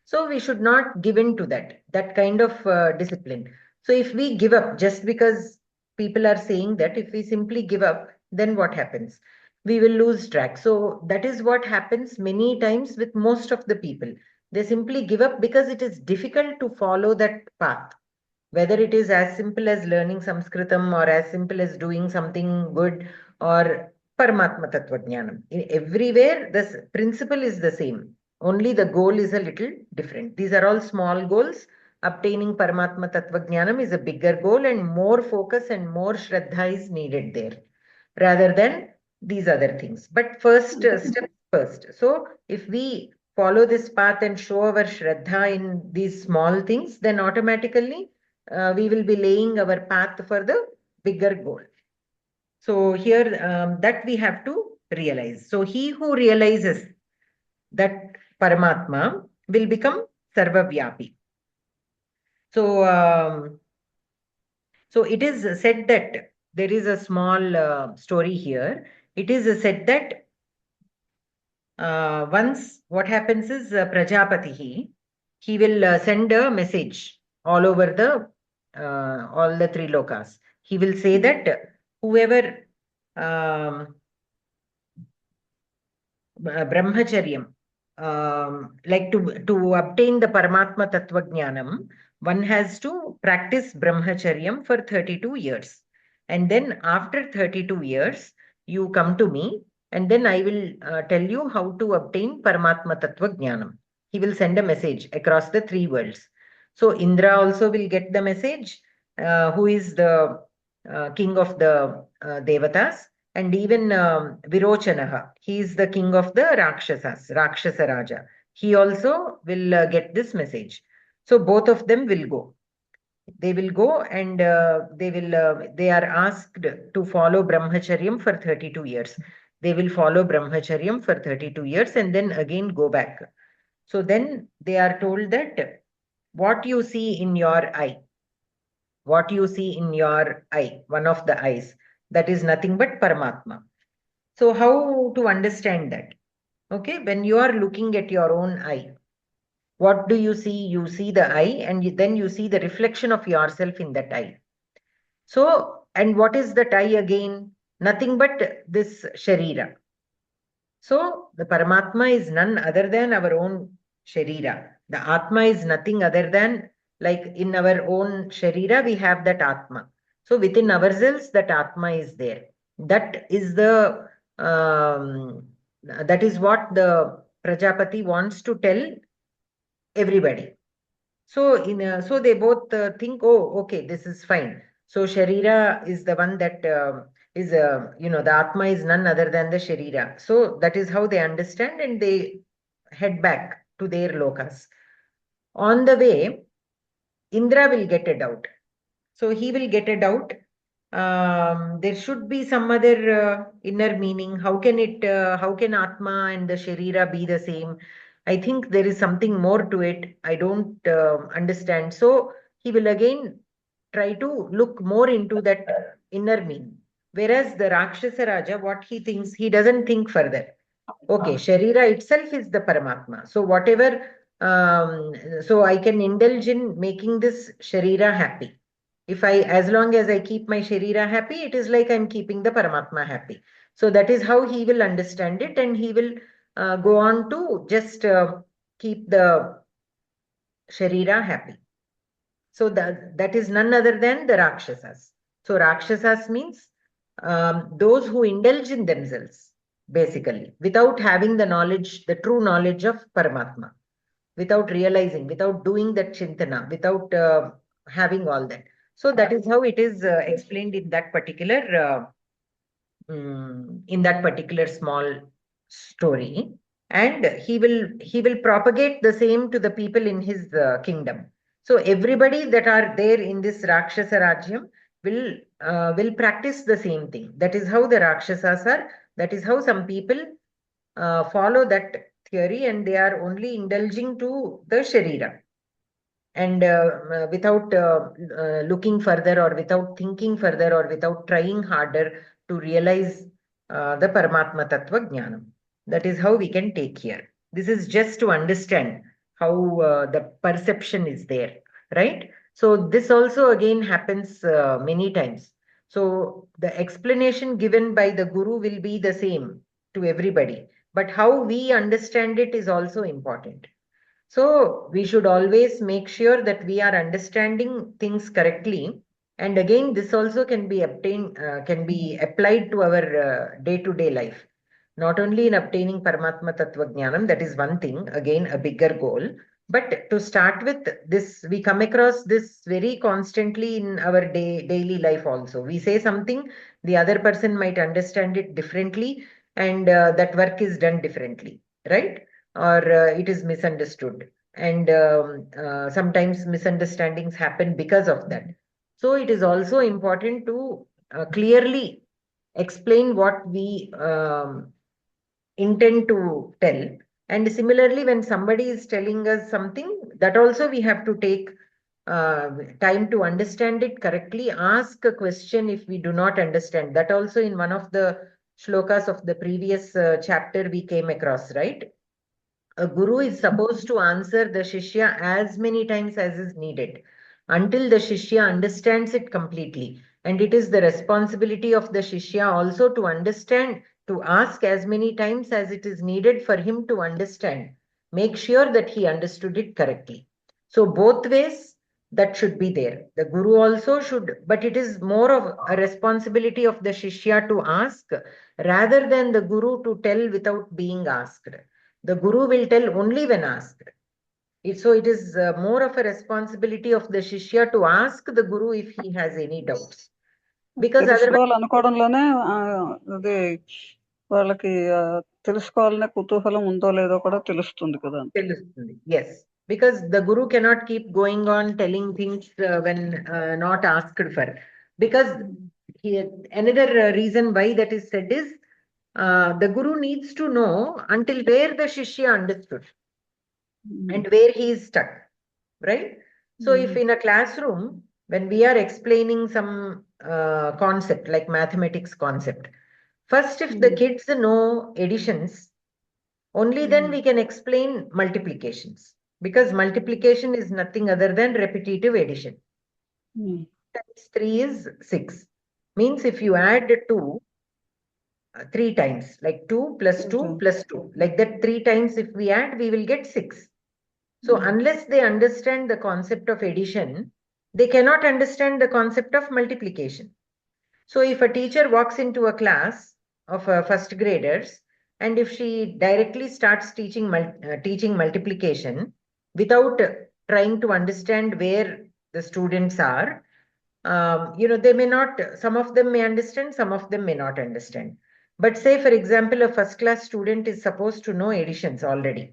So we should not give in to that kind of discipline. So if we give up just because people are saying that, if we simply give up, then what happens? We will lose track. So that is what happens many times with most of the people. They simply give up because it is difficult to follow that path. Whether it is as simple as learning Samskritam, or as simple as doing something good, or Paramatma Tattvajnanam. Everywhere, the principle is the same. Only the goal is a little different. These are all small goals. Obtaining Paramatma Tattvajnanam is a bigger goal, and more focus and more Shraddha is needed there, rather than these other things. But first, step first. So if we follow this path and show our Shraddha in these small things, then automatically we will be laying our path for the bigger goal. So here that we have to realize. So he who realizes that Paramatma will become Sarvavyapi. So, so it is said that there is a small story here. It is said that once what happens is Prajapati, he will send a message all over all the three lokas. He will say that whoever brahmacharyam, like to obtain the Paramatma Tattvajnanam, one has to practice brahmacharyam for 32 years. And then after 32 years, you come to me, and then I will tell you how to obtain Paramatma Tattvajnanam. He will send a message across the three worlds. So Indra also will get the message, who is the king of the Devatas, and even Virochanaha, he is the king of the Rakshasas, Rakshasa Raja. He also will get this message. So both of them will go. They will go, and they are asked to follow Brahmacharyam for 32 years. They will follow Brahmacharyam for 32 years and then again go back. So then they are told that what you see in your eye, what you see in your eye, one of the eyes, that is nothing but Paramatma. So how to understand that? Okay, when you are looking at your own eye, what do you see? You see the eye, and then you see the reflection of yourself in that eye. So, and what is that eye again? Nothing but this Sharira. So the Paramatma is none other than our own Sharira. The Atma is nothing other than, like in our own Sharira, we have that Atma. So within ourselves, that Atma is there. That is that is what the Prajapati wants to tell everybody. So so they both think, oh, okay, this is fine. So Sharira is the one that is the Atma is none other than the Sharira. So that is how they understand, and they head back to their lokas. On the way, Indra will get a doubt. So he will get a doubt. There should be some other inner meaning. How can Atma and the Sharira be the same? I think there is something more to it. I don't understand. So he will again try to look more into that inner meaning. Whereas the Rakshasa Raja, what he thinks, he doesn't think further. Okay, Sharira itself is the Paramatma. So whatever, so I can indulge in making this Sharira happy. As long as I keep my Sharira happy, it is like I'm keeping the Paramatma happy. So that is how he will understand it, and he will go on to just keep the Sharira happy. So that is none other than the Rakshasas. So Rakshasas means those who indulge in themselves, basically, without having the knowledge, the true knowledge of Paramatma, without realizing, without doing that Chintana, without having all that. So that is how it is explained in that particular in that particular small story, and he will propagate the same to the people in his kingdom. So everybody that are there in this Rakshasa Rajyam will practice the same thing. That is how the Rakshasas are. That is how some people follow that theory, and they are only indulging to the Sharira. And without looking further, or without thinking further, or without trying harder to realize the Paramatma Tattva Jnanam. That is how we can take here. This is just to understand how the perception is there, right? So this also again happens many times. So the explanation given by the Guru will be the same to everybody, but how we understand it is also important. So we should always make sure that we are understanding things correctly. And again, this also can be applied to our day-to-day life. Not only in obtaining Paramatma Tattva Jnanam, that is one thing, again, a bigger goal. But to start with this, we come across this very constantly in our daily life also. We say something, the other person might understand it differently, and that work is done differently, right? Or it is misunderstood. And sometimes misunderstandings happen because of that. So it is also important to clearly explain what we intend to tell. And similarly, when somebody is telling us something, that also we have to take time to understand it correctly, ask a question if we do not understand. That also in one of the shlokas of the previous chapter we came across, right? A guru is supposed to answer the shishya as many times as is needed until the shishya understands it completely. And it is the responsibility of the shishya also to understand, to ask as many times as it is needed for him to understand. Make sure that he understood it correctly. So both ways that should be there. The guru also should, but it is more of a responsibility of the shishya to ask rather than the guru to tell without being asked. The guru will tell only when asked. So it is more of a responsibility of the shishya to ask the guru if he has any doubts. Because otherwise, తెలుసుకోవాలనుకోవడంలోనే అది వాళ్ళకి తెలుసుకోవాలనే కుతూహలం ఉందో లేదో కూడా తెలుస్తుంది కదా. yes, because the guru cannot keep going on telling things when not asked for. Because another reason why that is said is the guru needs to know until where the shishya understood and where he is stuck, right? So if in a classroom, when we are explaining some concept like mathematics concept, first if the kids know additions, only then we can explain multiplications, because multiplication is nothing other than repetitive addition. 3 is 6. Means if you add 2 3 times, like 2 plus 2 plus 2, like that 3 times if we add, we will get 6. So unless they understand the concept of addition, they cannot understand the concept of multiplication. So if a teacher walks into a class of first graders, and if she directly starts teaching multiplication without trying to understand where the students are, they may not, some of them may understand, some of them may not understand. But say, for example, a first class student is supposed to know additions already.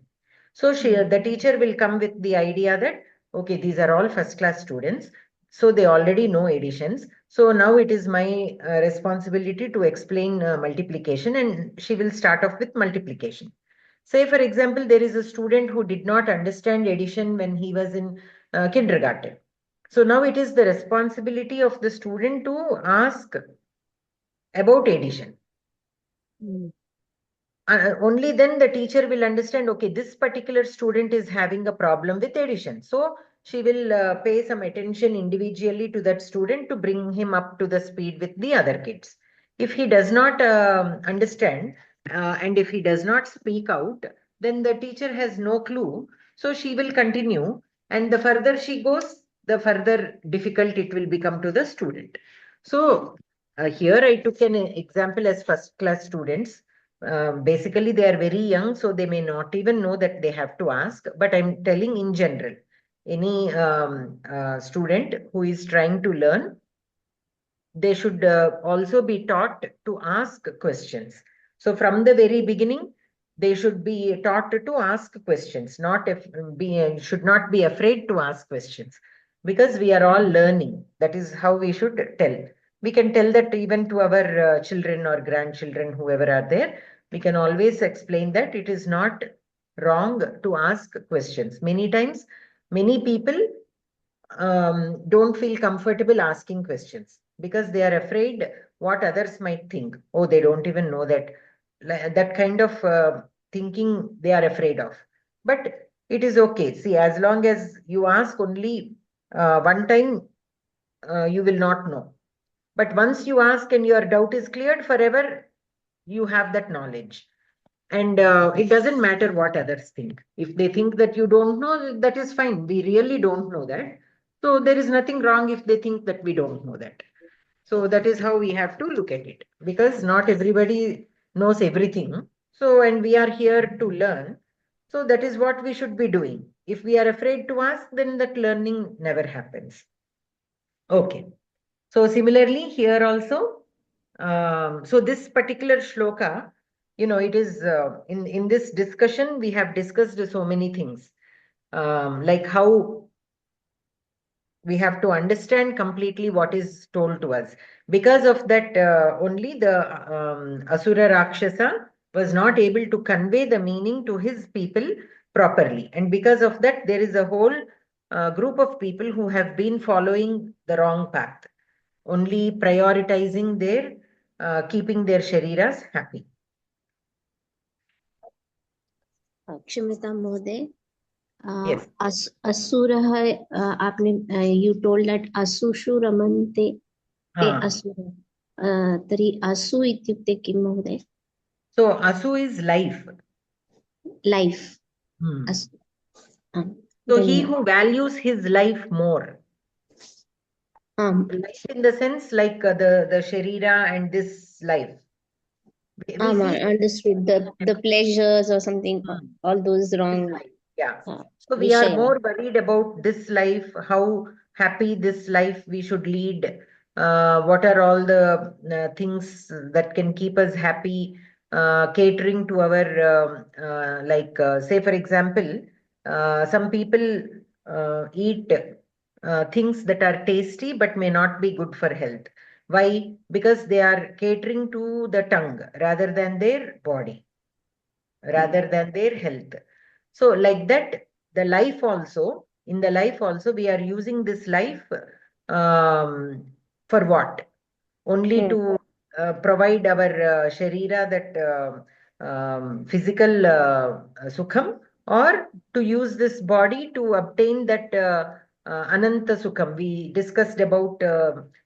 So the teacher will come with the idea that, okay, these are all first class students, so they already know additions. So now it is my responsibility to explain multiplication, and she will start off with multiplication. Say, for example, there is a student who did not understand addition when he was in kindergarten. So now it is the responsibility of the student to ask about addition. Only then the teacher will understand, okay, this particular student is having a problem with addition. So she will pay some attention individually to that student to bring him up to the speed with the other kids. If he does not understand and if he does not speak out, then the teacher has no clue. So she will continue, and the further she goes, the further difficult it will become to the student. So here I took an example as first class students. Basically, they are very young, so they may not even know that they have to ask. But I'm telling in general, any student who is trying to learn, they should also be taught to ask questions. So from the very beginning, they should be taught to ask questions, should not be afraid to ask questions, because we are all learning. That is how we should tell. We can tell that even to our children or grandchildren, whoever are there. We can always explain that it is not wrong to ask questions. Many times, many people don't feel comfortable asking questions because they are afraid what others might think. Oh, they don't even know that. That kind of thinking they are afraid of. But it is okay. See, as long as you ask only one time, you will not know. But once you ask and your doubt is cleared, forever you have that knowledge. And it doesn't matter what others think. If they think that you don't know, that is fine. We really don't know that. So there is nothing wrong if they think that we don't know that. So that is how we have to look at it, because not everybody knows everything. So, and we are here to learn. So that is what we should be doing. If we are afraid to ask, then that learning never happens. Okay. So similarly here also, so this particular shloka, it is in this discussion, we have discussed so many things, like how we have to understand completely what is told to us. Because of that, only the Asura Rakshasa was not able to convey the meaning to his people properly. And because of that, there is a whole group of people who have been following the wrong path, only prioritizing their, keeping their shariras happy. क्षम्यतां महोदय Yes. असुरः आपने you told that असुषु रमन्ते ते असुरः तर्हि असु इत्युक्ते किं महोदय? So asu is life. Life. Asu. So he who values his life more. Life in the sense like the sharira and this life. Understood. The pleasures or something, all those wrong. Yeah. So we are more worried about this life, how happy this life we should lead. What are all the things that can keep us happy, catering to our, say for example, some people eat things that are tasty but may not be good for health. Why? Because they are catering to the tongue rather than their body, rather than their health. So like that, in the life also, we are using this life for what? Only to provide our sharira, that physical sukham, or to use this body to obtain that ananta sukham. We discussed about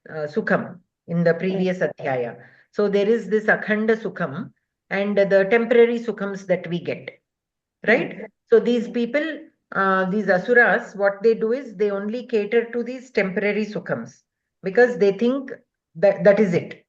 sukham in the previous adhyaya. So there is this akhanda sukham and the temporary sukhams that we get, right? So these people, these asuras, what they do is they only cater to these temporary sukhams because they think that that is it.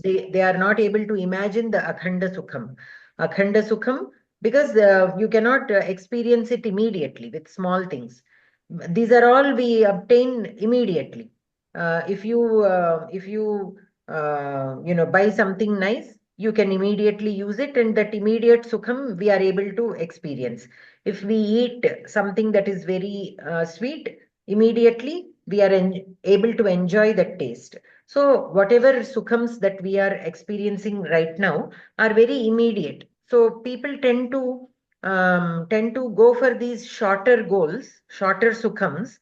They are not able to imagine the akhanda sukham. Akhanda sukham, because you cannot experience it immediately with small things. These are all we obtain immediately. If you buy something nice, you can immediately use it, and that immediate sukham we are able to experience. If we eat something that is very sweet, immediately we are able to enjoy that taste. So whatever sukhams that we are experiencing right now are very immediate. So people tend to go for these shorter goals, shorter sukhams,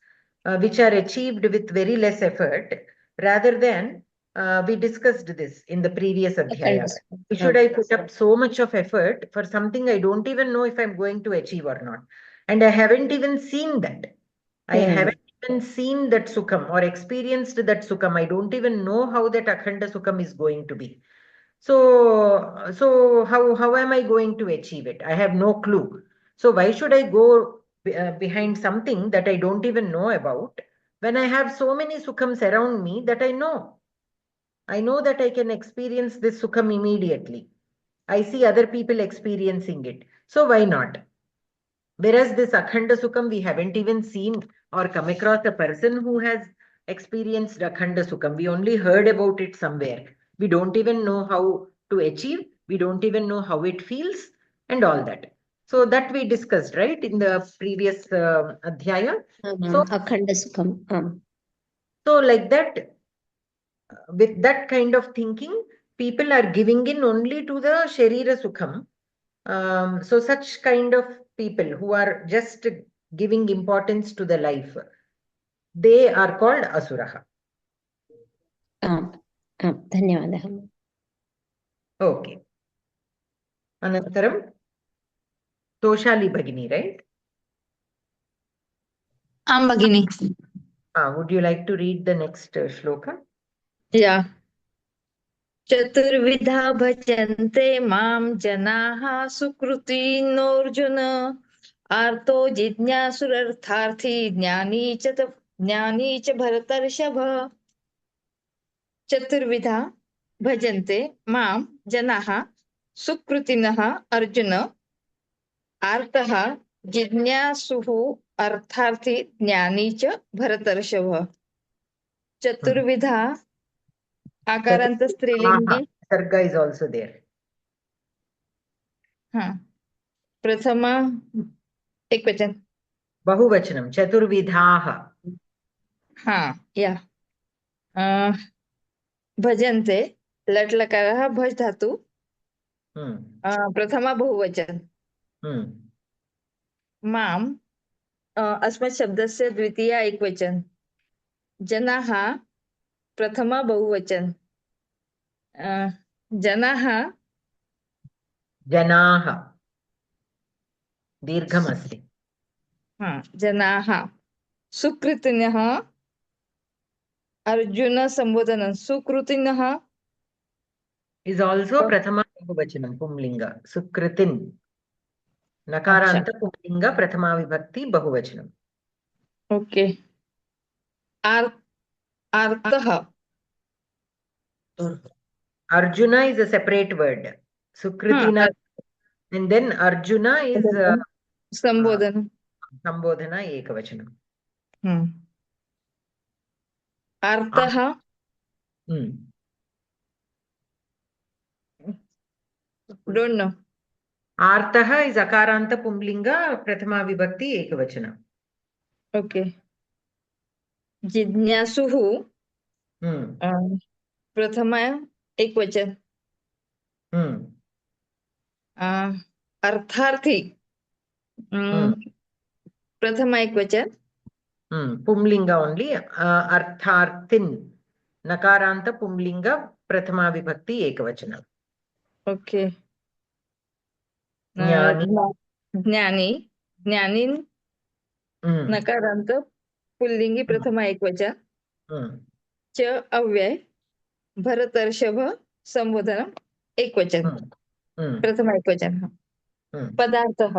which are achieved with very less effort, rather than we discussed this in the previous adhyaya. Should I put up so much of effort for something I don't even know if I'm going to achieve or not? And I haven't even seen that. I haven't even seen that sukham or experienced that sukham. I don't even know how that akhanda sukham is going to be. So how am I going to achieve it? I have no clue. So why should I go behind something that I don't even know about when I have so many sukhams around me that I know? I know that I can experience this sukham immediately. I see other people experiencing it. So why not? Whereas this akhanda sukham, we haven't even seen or come across a person who has experienced Akhanda Sukham. We only heard about it somewhere. We don't even know how to achieve. We don't even know how it feels and all that. So that we discussed, right, in the previous Adhyaya. So, Akhanda Sukham. so like that, with that kind of thinking, people are giving in only to the Sharira Sukham. So such kind of people who are just giving importance to the life, they are called Asuraha. धन्यवादः. Okay. Anantaram, Toshali Bhagini, right? Bhagini. Would you like to read the next shloka? Yeah. Chaturvidha bhajante mam janaha sukrutinorjuna arto jidnyasurartharthi jnani cha bharatarshava. Chaturvidha bhajante mam janaha sukrutinaha arjuna artaha jidnyasuhu अर्थार्थी ज्ञानी च भरतर्षभ. चतुर्विधा आकारांत स्त्रीलिंगी. Sarga is also there. प्रथमा एकवचन. Bahuvachanam, Chaturvidhaha. या भजन्ते लट लकारः भज धातु. प्रथमा बहुवचन. माम अस्मत् शब्दस्य द्वितीया एकवचन. जनाः प्रथमा बहुवचन. जनाः दीर्घमस्ति. जनाः. सुकृतिनः अर्जुन संबोधन. सुकृतिनः is also prathama bahuvachanam, pumlinga. Sukritin. Nakaranta pumlinga prathama vibhakti bahuvachanam. Okay. Artah. Arjuna is a separate word. Sukritina. And then Arjuna is Sambodhana. Sambodhana ekavachanam. Artah. Don't know. Artaha is Akaranta Pumlinga Prathama Vibhakti Ekavachana. Okay. Jidnyasuhu. Prathama ekvachan. Artharthi. Prathama ekvachan. Pumlinga only. Artharthin. Nakaranta Pumlinga Prathama Vibhakti Ekavachana. Okay. Jnani. Jnani. Jnanin. Nakaranta पुल्लिंगी प्रथमा एकवचन. च अव्यय भरतर्षभ संबोधन एकवचन. प्रथमा एकवचन. पदार्थः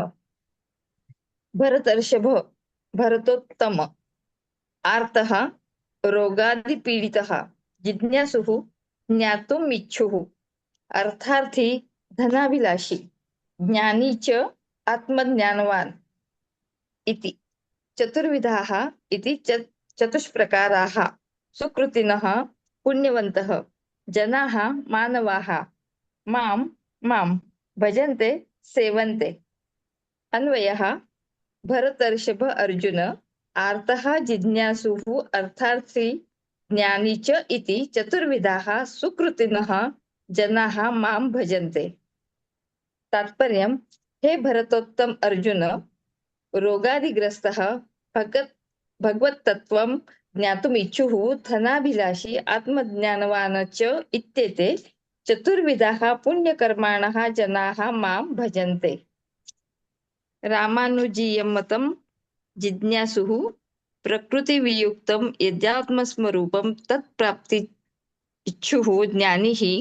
भरतर्षभ भरतोत्तम. आर्तः रोगादिपीडितः. जिज्ञासुः ज्ञातुम् इच्छुः. अर्थार्थी धनाभिलाषी. ज्ञानी च आत्मज्ञानवान् इति. चतुर्विधाः इति चतुष्प्रकाराः. सुकृतिनः पुण्यवन्तः. जनाः मानवाः. मां भजन्ते सेवन्ते. अन्वयः भरतर्षभ अर्जुन. आर्तः जिज्ञासुः अर्थार्थी ज्ञानी च इति चतुर्विधाः सुकृतिनः जनाः मां भजन्ते. तात्पर्यं हे भरतोत्तम अर्जुन, रोगादिग्रस्तः भगवत्तत्त्वं ज्ञातुम् इच्छुः धनाभिलाषी आत्मज्ञानवान् च इत्येते चतुर्विधाः पुण्यकर्माणः जनाः मां भजन्ते. रामानुजीयं मतं जिज्ञासुः प्रकृतिवियुक्तं यद्यात्मस्वरूपं तत्प्राप्ति इच्छुः ज्ञानी हि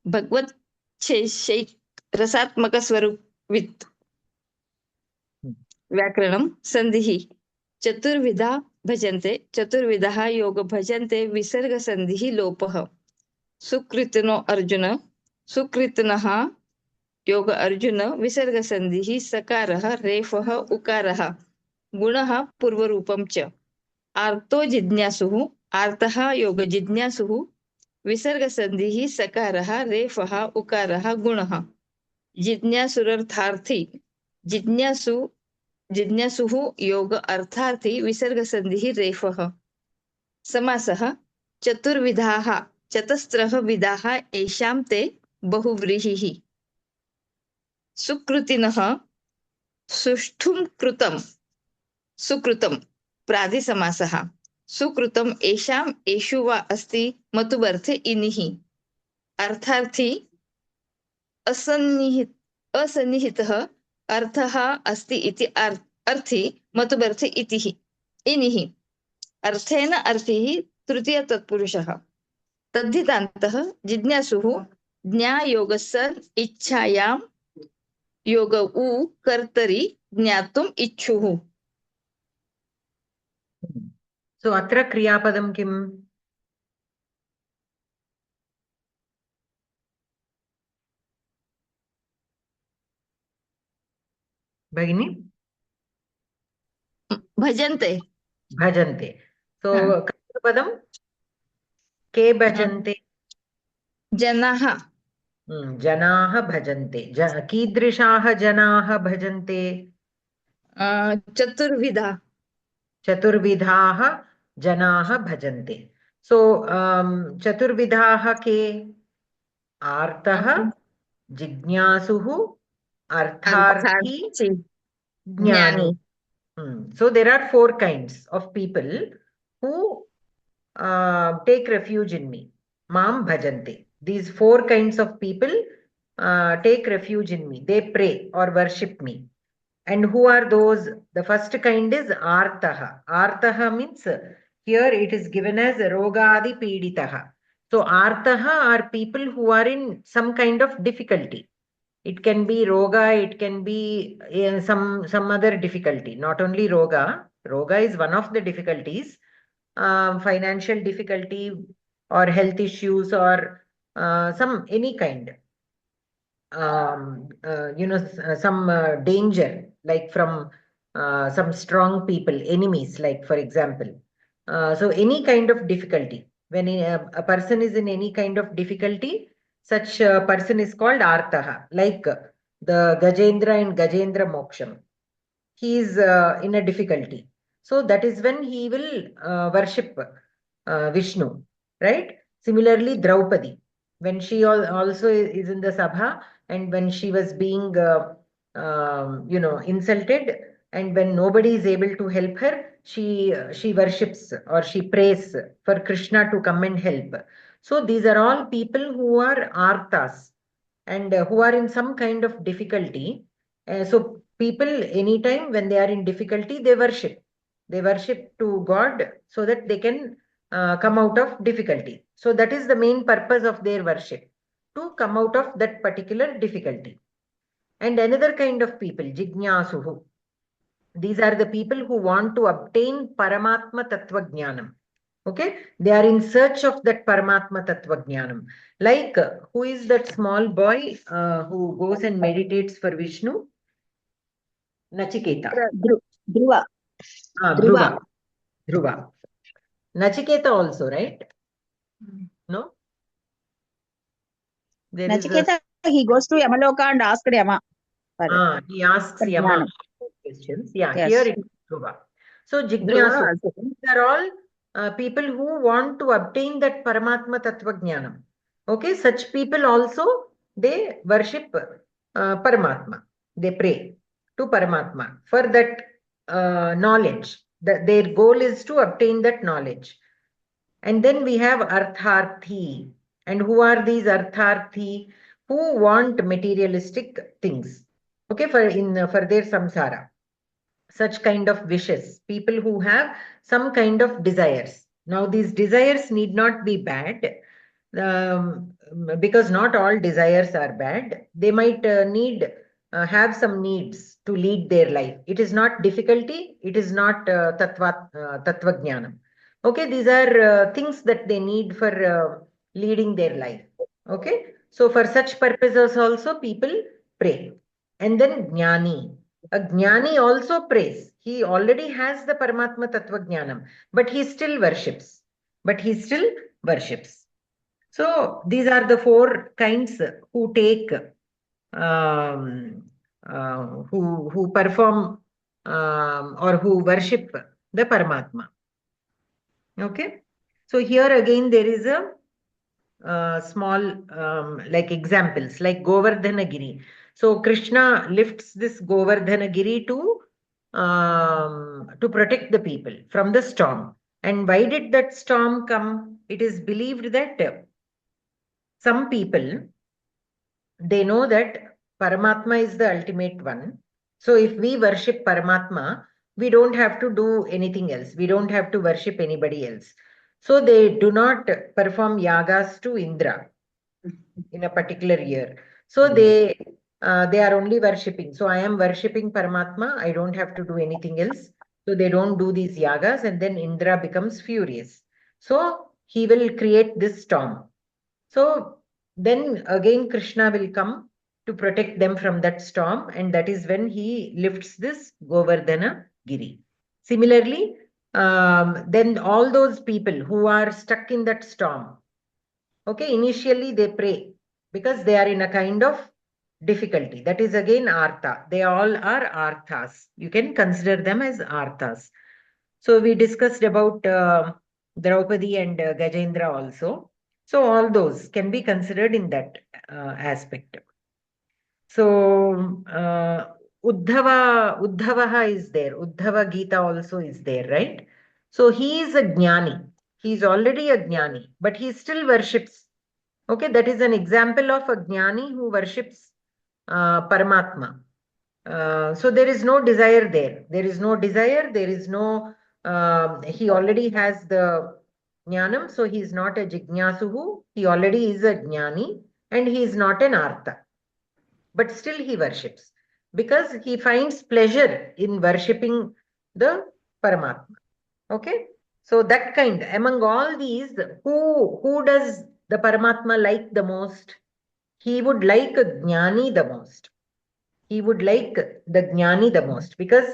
भगवच्छैषैरसात्मकस्वरूपवित्. व्याकरणं संधिः. चतुर्विधा भजन्ते. चतुर्विधः योग भजन्ते. विसर्ग संधिः लोपः. सुकृतिनो अर्जुन. सुकृतिनः योग अर्जुन. विसर्ग संधिः सकारः रेफः उकारः. गुणः पूर्वरूपं च. आर्तो जिज्ञासुः आर्तः योग जिज्ञासुः विसर्गसन्धिः सकारः रेफः उकारः गुणः जिज्ञासुरर्थार्थी जिज्ञासु जिज्ञासुः योग अर्थार्थी विसर्गसन्धिः रेफः समासः चतुर्विधाः चतस्रः विधाः येषां ते बहुव्रीहिः सुकृतिनः सुष्ठुं कृतं सुकृतं प्रादिसमासः सुकृतं येषाम् येषु वा अस्ति मतुबर्थे इनिः अर्थार्थी असन्निहितः अर्थः अस्ति इति अर्थी मतुबर्थे इतिः इनिः अर्थेन अर्थिः तृतीय तत्पुरुषः तद्धितान्तः जिज्ञासुः ज्ञायोगस्य इच्छायां योग उ कर्तरि ज्ञातुम् इच्छुः So atra kriyapadam kim? Bhagini? भजन्ते Bhajante. So kriyapadam? Ke bhajante? जनाः जनाः भजन्ते कीदृशाः जनाः भजन्ते चतुर्विधा चतुर्विधाः जनाः भजन्ते सो चतुर्विधाः के आर्तः जिज्ञासुः अर्थार्थी ज्ञानी so there are 4 kinds of people who take refuge in me mam bhajante. These 4 kinds of people take refuge in me. They pray or worship me. And who are those? The first kind is artaha. Artaha means here it is given as rogadi piditaha. So artaha are people who are in some kind of difficulty. It can be roga, it can be some other difficulty. Not only roga. Roga is one of the difficulties. Financial difficulty or health issues or any kind. Some danger, like from some strong people, enemies, like for example. So any kind of difficulty. When a person is in any kind of difficulty, such a person is called Artaha, like the Gajendra in Gajendra Moksham. He is in a difficulty. So that is when he will worship Vishnu, right? Similarly, Draupadi, when she also is in the Sabha, and when she was being, insulted, and when nobody is able to help her, she worships or she prays for Krishna to come and help. So these are all people who are arthas and who are in some kind of difficulty. So people, anytime when they are in difficulty, they worship. They worship to God so that they can come out of difficulty. So that is the main purpose of their worship, to come out of that particular difficulty. And another kind of people, Jignasuhu. These are the people who want to obtain Paramatma Tattva Jnanam. Okay, they are in search of that Paramatma Tattva Jnanam. Like, who is that small boy who goes and meditates for Vishnu? Nachiketa. Dhruva. Dhruva. Dhruva. Nachiketa also, right? No? There Nachiketa, he goes to Yamaloka and asks Yama. He asks Yama questions. Yeah, yes. Here it is Dhruva. So Jignasu, these are all people who want to obtain that Paramatma Tattva Jnanam. Okay, such people also, they worship Paramatma. They pray to Paramatma for that knowledge. Their goal is to obtain that knowledge. And then we have Artharthi. And who are these Artharthi? Who want materialistic things. Okay, for their samsara. Such kind of wishes. People who have some kind of desires. Now, these desires need not be bad. Because not all desires are bad. They might have some needs to lead their life. It is not difficulty. It is not tattva jnanam. Okay, these are things that they need for leading their life. Okay, so for such purposes also people pray. And then jnani. A jnani also prays. He already has the Paramatma Tattva Jnanam, but he still worships. So these are the four kinds who take, who perform or who worship the Paramatma. Okay. So here again there is a small like examples like Govardhanagiri. So Krishna lifts this Govardhanagiri to protect the people from the storm. And why did that storm come? It is believed that some people, they know that Paramatma is the ultimate one. So if we worship Paramatma, we don't have to do anything else. We don't have to worship anybody else. So they do not perform yagas to Indra in a particular year. So they are only worshipping. So I am worshipping Paramatma. I don't have to do anything else. So they don't do these yagas, and then Indra becomes furious. So he will create this storm. So then again Krishna will come to protect them from that storm, and that is when he lifts this Govardhana Giri. Similarly, then all those people who are stuck in that storm, okay, initially they pray because they are in a kind of difficulty. That is again Artha. They all are Arthas. You can consider them as Arthas. So we discussed about Draupadi and Gajendra also. So all those can be considered in that aspect. So Uddhava is there. Uddhava Geetha also is there, right? So he is a jnani. He is already a jnani, but he still worships. Okay, that is an example of a jnani who worships Paramatma. So there is no desire there. There is no desire. There is no. He already has the jnanam, so he is not a jignasuhu. He already is a jnani, and he is not an artha. But still he worships because he finds pleasure in worshipping the Paramatma. Okay, so that kind, among all these, who does the Paramatma like the most? He would like a jnani the most. He would like the jnani the most because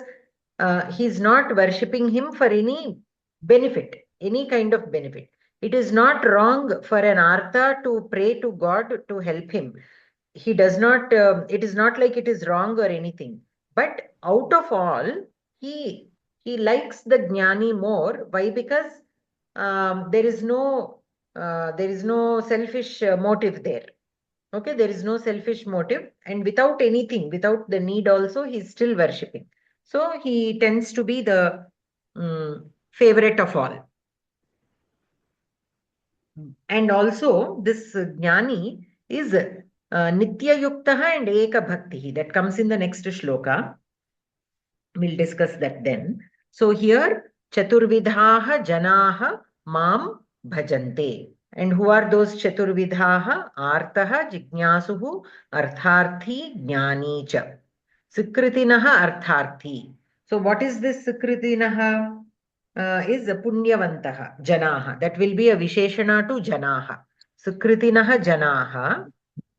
he's not worshipping him for any benefit, any kind of benefit. It is not wrong for an artha to pray to God to help him. He does not, it is not like it is wrong or anything. But out of all, he likes the jnani more. Why? Because there is no selfish motive there. Okay, there is no selfish motive, and without anything, without the need also, he is still worshipping. So he tends to be the favorite of all. And also this jnani is Nitya Yuktaha and Eka Bhakti. That comes in the next shloka. We'll discuss that then. So here, Chaturvidhaha Janaha Mam Bhajante. And who are those Chaturvidhaha? Artaha Jignasuhu Artharthi Jnani Cha. Sikritinaha Artharthi. So what is this Sikritinaha? Is Punyavantaha Janaha. That will be a Visheshana to Janaha. Sikritinaha Janaha.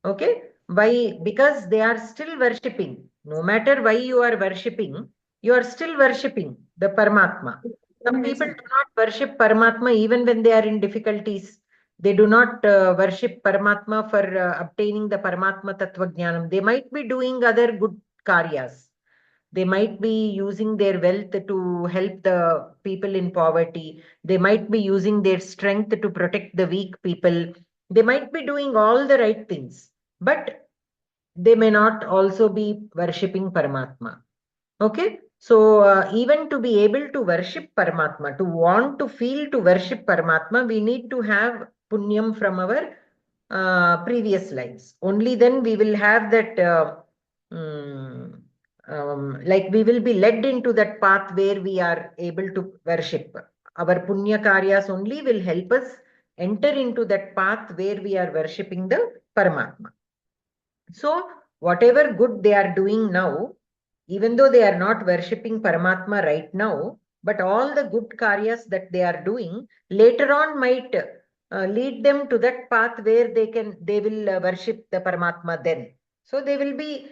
Okay. Why? Because they are still worshipping. No matter why you are worshipping, you are still worshipping the Paramatma. Some people do not worship Paramatma even when they are in difficulties. They do not worship Paramatma for obtaining the Paramatma Tattva Jnanam. They might be doing other good karyas. They might be using their wealth to help the people in poverty. They might be using their strength to protect the weak people. They might be doing all the right things, but they may not also be worshipping Paramatma. Okay, so even to be able to worship Paramatma, to want to feel to worship Paramatma, we need to have punyam from our previous lives. Only then we will have that, like we will be led into that path where we are able to worship. Our punya karyas only will help us enter into that path where we are worshipping the Paramatma. So whatever good they are doing now, even though they are not worshipping Paramatma right now, but all the good karyas that they are doing later on might lead them to that path where they will worship the Paramatma then. So they will be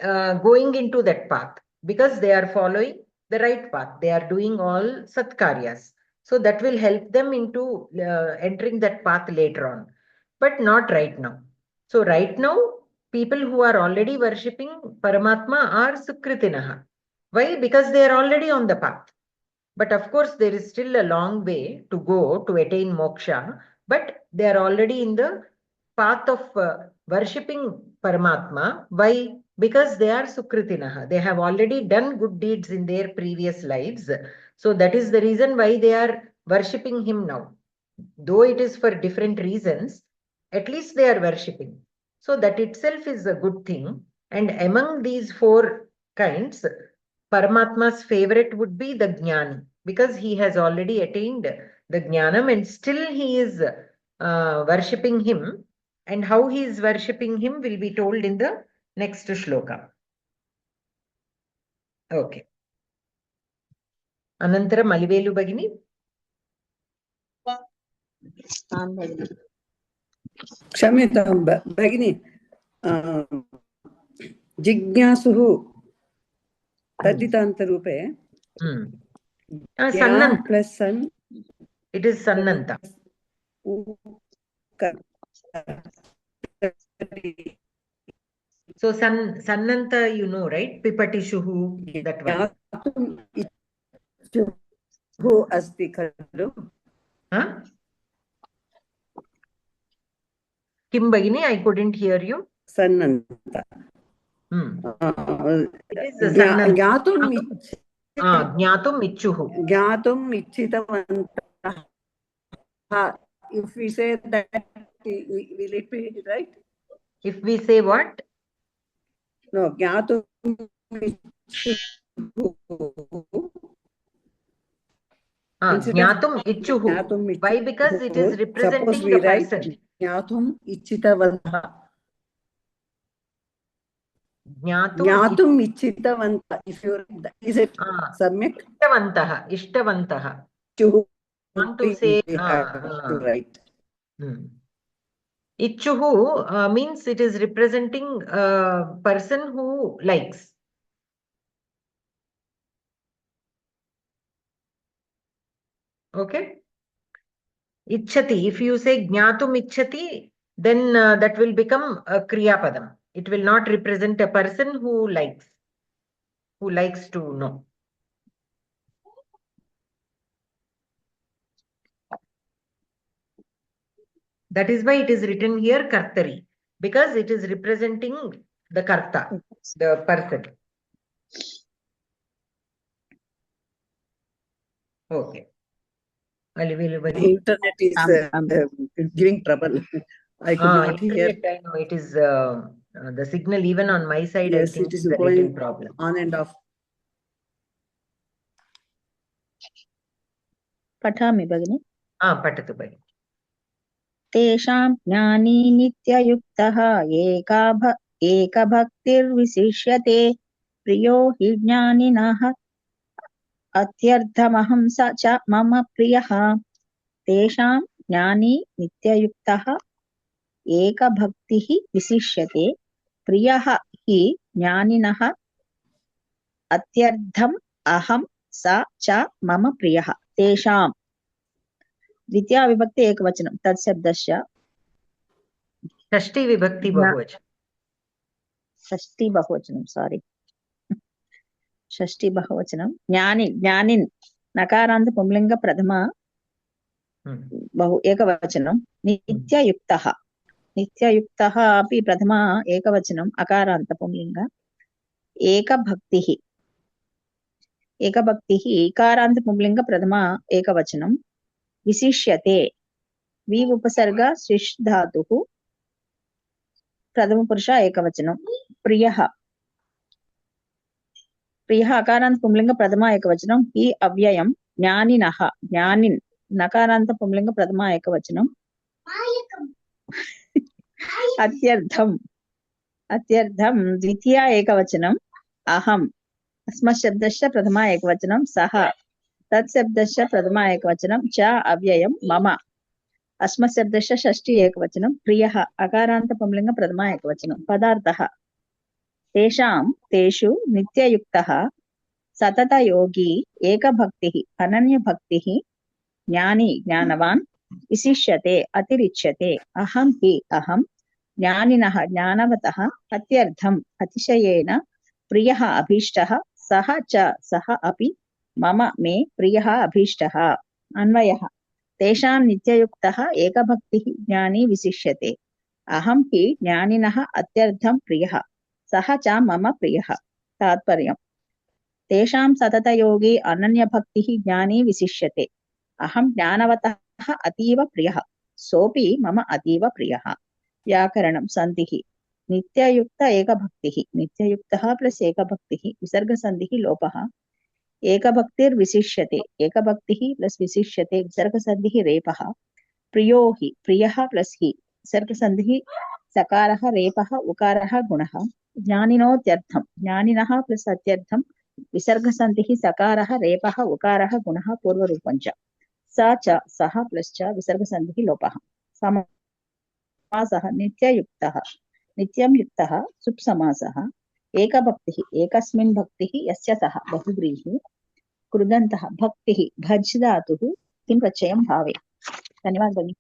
going into that path because they are following the right path. They are doing all satkaryas. So that will help them into entering that path later on, but not right now. So right now, people who are already worshipping Paramatma are Sukritinaha. Why? Because they are already on the path. But of course, there is still a long way to go to attain moksha, but they are already in the path of worshipping Paramatma. Why? Because they are Sukritinaha. They have already done good deeds in their previous lives. So that is the reason why they are worshipping him now. Though it is for different reasons, at least they are worshipping. So that itself is a good thing. And among these four kinds, Paramatma's favorite would be the Jnani, because he has already attained the Jnanam and still he is worshipping him. And how he is worshipping him will be told in the next shloka. Okay. Anantara Malivelu Bagini. क्षम्यतां भगिनी, जिज्ञासुः तद्धितान्तरूपे Sannanta. Plus सन्, It is Sannanta. So Sannanta, you know, right? Pipati Shuhu, that one. अस्ति खलु? Kim Bagini, I couldn't hear you. Sannanta. It is Sannanta. Jnatum Ichuhu. Jnatum Ichitavantah. If we say that, will it be right? If we say what? No, Jnatum Jnatum Ichuhu. Why? Because it is representing the person. Jnatum Ichitavantah. Jnatum Ichitavantah. If you, is it samyak? Ishtavantaha. To want to say right. Ichuhu means it is representing a person who likes. Okay. Ichchati. If you say Jnatum Ichchati, then that will become a Kriya Padam. It will not represent a person who likes to know. That is why it is written here Kartari, because it is representing the Karta, the person. Okay. Internet is giving trouble. I could not hear. I know it is the signal even on my side. Yes, I think it is a going little problem. On and off. Patami Bagini. Patatu Bagini. तेषां ज्ञानी नित्ययुक्तः एकभक्तिर्विशिष्यते प्रियो हि ज्ञानिनः अत्यर्थमहं स च मम प्रियः तेषां ज्ञानी नित्ययुक्तः एकभक्तिः विशिष्यते प्रियः हि ज्ञानिनः अत्यर्थम् अहं स च मम प्रियः तेषां द्वितीया विभक्ति एकवचनं तत्शब्दस्य षष्ठी विभक्ति बहुवचनं. षष्ठी बहुवचनं सारी षष्ठी बहुवचनं ज्ञानी ज्ञानिन् नकारान्त पुंलिङ्ग प्रथमा बहु एकवचनं नित्ययुक्तः नित्ययुक्तः अपि प्रथमा एकवचनं अकारान्त पुंलिङ्ग एकभक्तिः एकभक्तिः इकारान्त पुंलिङ्ग प्रथमा एकवचनं विशिष्यते वि उपसर्ग स्विष् धातुः प्रथम पुरुष एकवचनं प्रियः प्रियः अकारान्त पुंलिङ्ग प्रथमा एकवचनं हि अव्ययं ज्ञानिनः ज्ञानिन् नकारान्त पुंलिङ्ग प्रथमा एकवचनं अत्यर्थम् अत्यर्थं द्वितीया एकवचनं अहम् अस्मशब्दस्य प्रथमा एकवचनं सः तत्शब्दस्य प्रथमा एकवचनं च अव्ययं मम अस्मशब्दस्य षष्ठी एकवचनं प्रियः अकारान्त पुंलिङ्ग प्रथमा एकवचनं पदार्थः तेषां तेषु नित्ययुक्तः सतत योगी एकभक्तिः अनन्यभक्तिः ज्ञानी ज्ञानवान् विशिष्यते अतिरिच्यते अहं ज्ञानिनः ज्ञानवतः अत्यर्थम् अतिशयेन प्रियः अभीष्टः सः अपि मे प्रियः अभीष्टः। अन्वयः तेषां नित्ययुक्तः एकभक्तिः ज्ञानी विशिष्यते अहं हि ज्ञानिनः अत्यर्थं प्रियः सः च मम प्रियः। तात्पर्यम् तेषां सततयोगी अनन्यभक्तिः ज्ञानी विशिष्यते अहं ज्ञानवतः अतीव प्रियः सोऽपि मम अतीव प्रियः। व्याकरणं सन्धिः नित्ययुक्त एकभक्तिः नित्ययुक्तः प्लस् एकभक्तिः विसर्गसन्धिः लोपः एकभक्तिर्विशिष्यते एकभक्तिः प्लस् विशिष्यते विसर्गसन्धिः रेपः प्रियो हि प्रियः प्लस् हि विसर्गसन्धिः सकारः रेपः उकारः गुणः ज्ञानिनोत्यर्थं ज्ञानिनः प्लस् अत्यर्थं विसर्गसन्धिः सकारः रेपः उकारः गुणः पूर्वरूपं च स च सः प्लस् च विसर्गसन्धिः लोपः। समासः नित्ययुक्तः नित्यं युक्तः सुप् समासः एकभक्तिः एकस्मिन् भक्तिः यस्य सः बहुव्रीहि कृदन्तः भक्तिः भज् धातुः किं प्रत्ययं भावे। धन्यवादः भगिनि।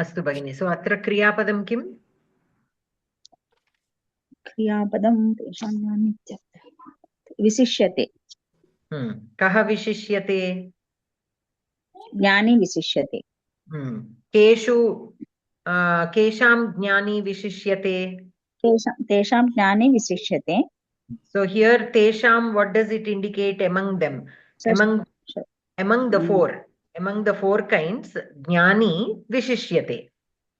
अस्तु भगिनि। सो अत्र क्रियापदं किम्? क्रियापदं तेषां विशिष्यते। कः विशिष्यते? ज्ञानी विशिष्यते। केषां ज्ञानी विशिष्यते? तेषां ज्ञानी विशिष्यते। So here tesham, what does it indicate? Among them, among the four kinds, jnani vishishyate.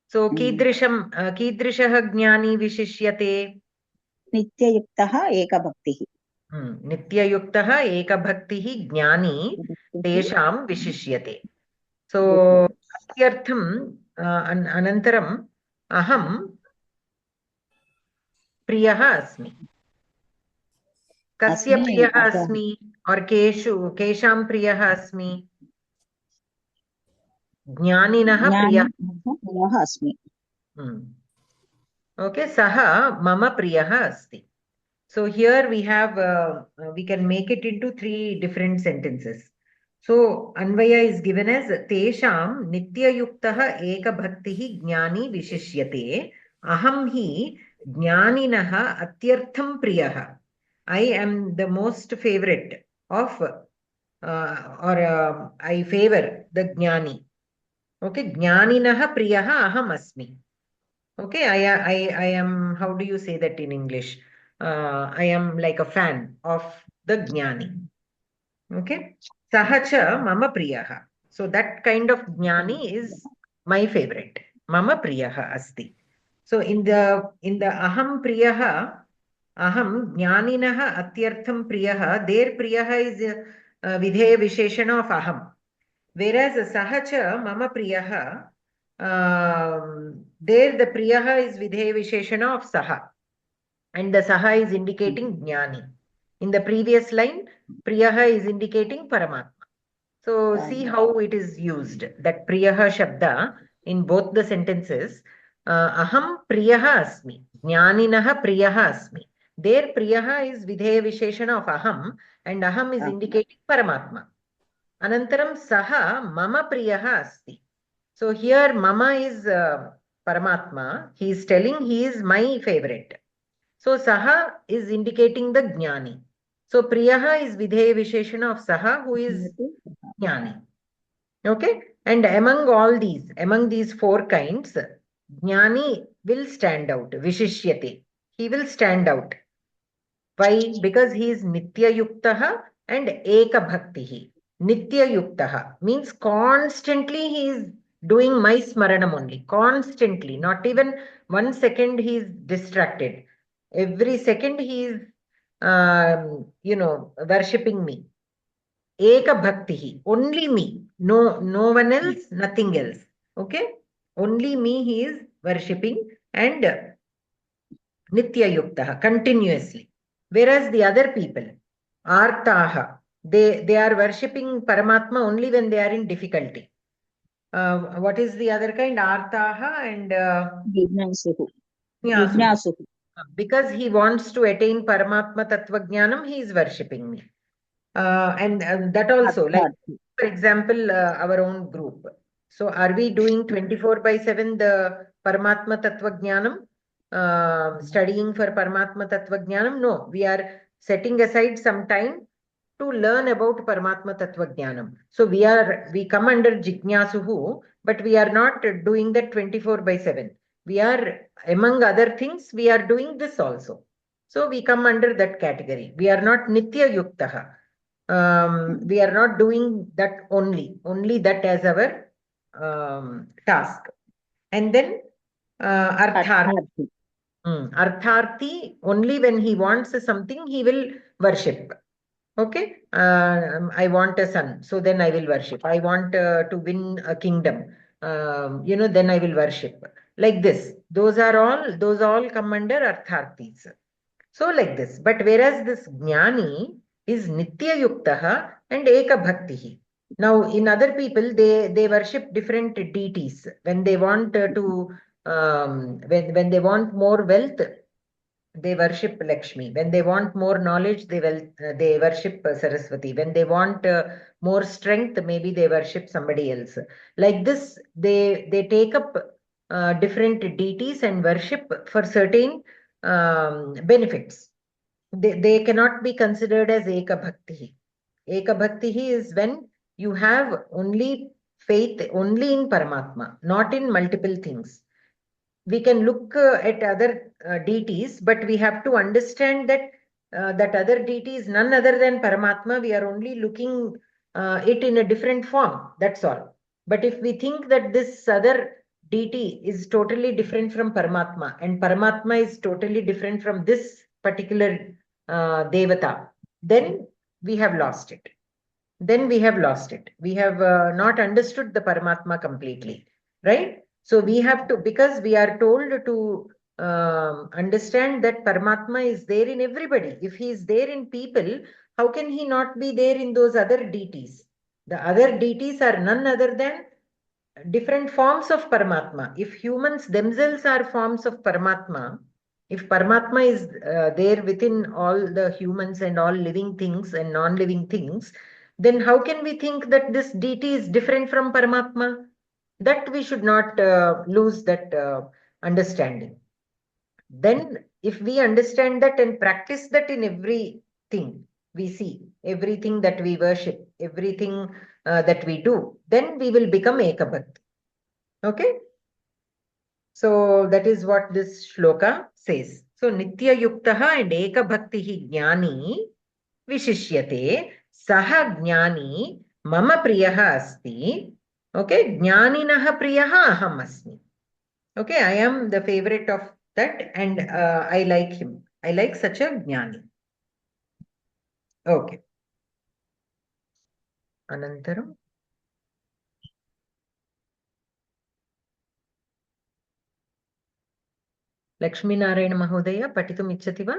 So कीदृशः ज्ञानी विशिष्यते? नित्ययुक्तः एकभक्तिः नित्ययुक्तः एकभक्तिः ज्ञानी तेषां विशिष्यते. सो अत्यर्थम् अनन्तरम् अहं प्रियः अस्मि। कस्य प्रियः अस्मि और केषां प्रियः अस्मि? ज्ञानिनः प्रियः अस्मि। ओके, सः मम प्रियः अस्ति. So here we have we can make it into three different sentences. So Anvaya is given as Tesham Nityayuktah Ekabhaktihi Jnani Vishishyate Aham hi Jnaninaha Atyartham Priyaha. I am the most favorite of I favor the Jnani. Okay, Jnaninaha Priyaha Aham Asmi. Okay, I am, how do you say that in English? I am like a fan of the Jnani. Okay, Sahacha Mama Priyaha. So that kind of Jnani is my favorite. Mama Priyaha Asti. So in the Aham Priyaha, Aham Jnaninaha Atyartham Priyaha, their Priyaha is Vidheya Visheshana of Aham. Whereas Sahacha Mama Priyaha, there the Priyaha is Vidheya Visheshana of Saha. And the Saha is indicating Jnani. In the previous line, Priyaha is indicating Paramatma. So see how it is used. That Priyaha Shabda in both the sentences. Aham Priyaha Asmi. Jnaninaha Priyaha Asmi. There Priyaha is Vidheya Visheshana of Aham. And Aham is indicating Paramatma. Anantaram Saha Mama Priyaha Asti. So here Mama is Paramatma. He is telling he is my favorite. So Saha is indicating the Jnani. So Priyaha is Vidheya Visheshana of Saha, who is Jnani. Okay? And among these four kinds, Jnani will stand out. Vishishyate. He will stand out. Why? Because he is Nitya Yuktaha and Eka Bhaktihi. Nitya Yuktaha means constantly he is doing my Smaranam only. Constantly. Not even 1 second he is distracted. Every second he is, worshipping me. Eka Bhaktihi. Only me. No one else, nothing else. Okay? Only me he is worshipping and Nitya Yuktaha, continuously. Whereas the other people, Artaha, they are worshipping Paramatma only when they are in difficulty. What is the other kind? Artaha and Jnasuhu. Because he wants to attain Paramatma Tattva Jnanam, he is worshipping me. And that also, like, for example, our own group. So are we doing 24/7 the Paramatma Tattva Jnanam, studying for Paramatma Tattva Jnanam? No, we are setting aside some time to learn about Paramatma Tattva Jnanam. So we come under Jijnasuhu, but we are not doing that 24/7. We are, among other things, we are doing this also. So we come under that category. We are not Nitya Yuktaha. We are not doing that only that as our task. And then Artharthi. Artharthi, only when he wants something, he will worship. Okay, I want a son, so then I will worship. I want to win a kingdom, then I will worship. Like this, those all come under Artharthis. So like this, but whereas this Jnani is Nitya Yuktaha and Eka Bhaktihi. Now, in other people, they worship different deities. When they want when they want more wealth, they worship Lakshmi. When they want more knowledge, they worship Saraswati. When they want more strength, maybe they worship somebody else. Like this, they take up different deities and worship for certain benefits. They cannot be considered as Eka Bhakti. Eka Bhakti is when you have only faith only in Paramatma, not in multiple things. We can look at other deities, but we have to understand that that other deity is none other than Paramatma. We are only looking it in a different form. That's all. But if we think that this other deity is totally different from Paramatma, and Paramatma is totally different from this particular Devata, then we have lost it. We have not understood the Paramatma completely, right? So we have to, because we are told to understand that Paramatma is there in everybody. If he is there in people, how can he not be there in those other deities? The other deities are none other than different forms of Paramatma. If humans themselves are forms of Paramatma, if Paramatma is there within all the humans and all living things and non-living things, then how can we think that this deity is different from Paramatma? That we should not lose that understanding. Then if we understand that and practice that in everything we see, everything that we worship, everything that we do, then we will become Ekabhakti. Okay? So that is what this shloka says. So Nitya Yuktaha and Ekabhaktihi Jnani Vishishyate Saha Jnani Mama Priyaha Asti. Okay? Jnaninaha Priyaha Aham Asmi. Okay, I am the favorite of that and I like him. I like such a Jnani. Okay. Anantaram. Lakshminarayan Mahodaya, Patitum Ichchati va?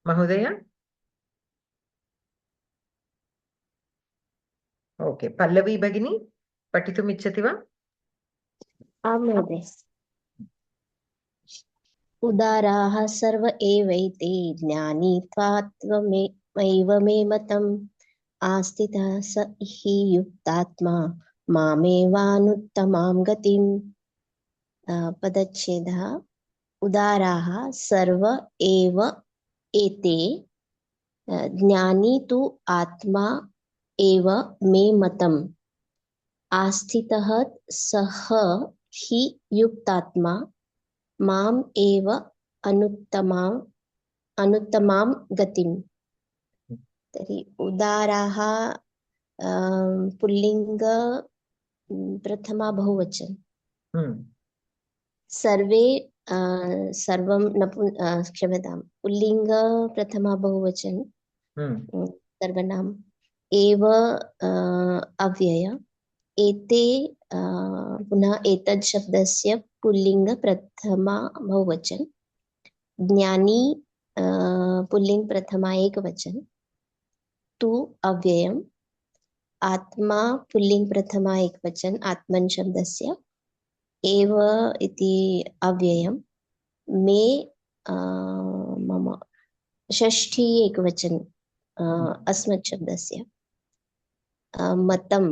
Mahodaya? Okay. Pallavi Bhagini, Patitum Ichchati va? आम् महोदय उदाराः सर्व एवैते ज्ञानी त्वात्वमेव मे मतम् आस्थितः स हि युक्तात्मा मामेवानुत्तमां गतिम् पदच्छेदः उदाराः सर्व एव एते ज्ञानी तु आत्मा एव मे मतम् आस्थितः सः हि युक्तात्मा माम एव अनुत्तमां गतिम् तर्हि उदाराः पुल्लिङ्ग प्रथमा बहुवचन सर्वे सर्वं क्षम्यतां पुल्लिङ्ग प्रथमा बहुवचन सर्वनाम एव अव्यय एते पुनः एतद् शब्दस्य पुल्लिङ्ग प्रथमा बहुवचन ज्ञानी पुल्लिङ्ग प्रथमा एकवचन तु अव्ययम् आत्मा पुल्लिंग प्रथमा एकवचन आत्मन शब्दस्य एव इति अव्ययम् मे मम षष्ठी एकवचन अस्मत् शब्दस्य मतम्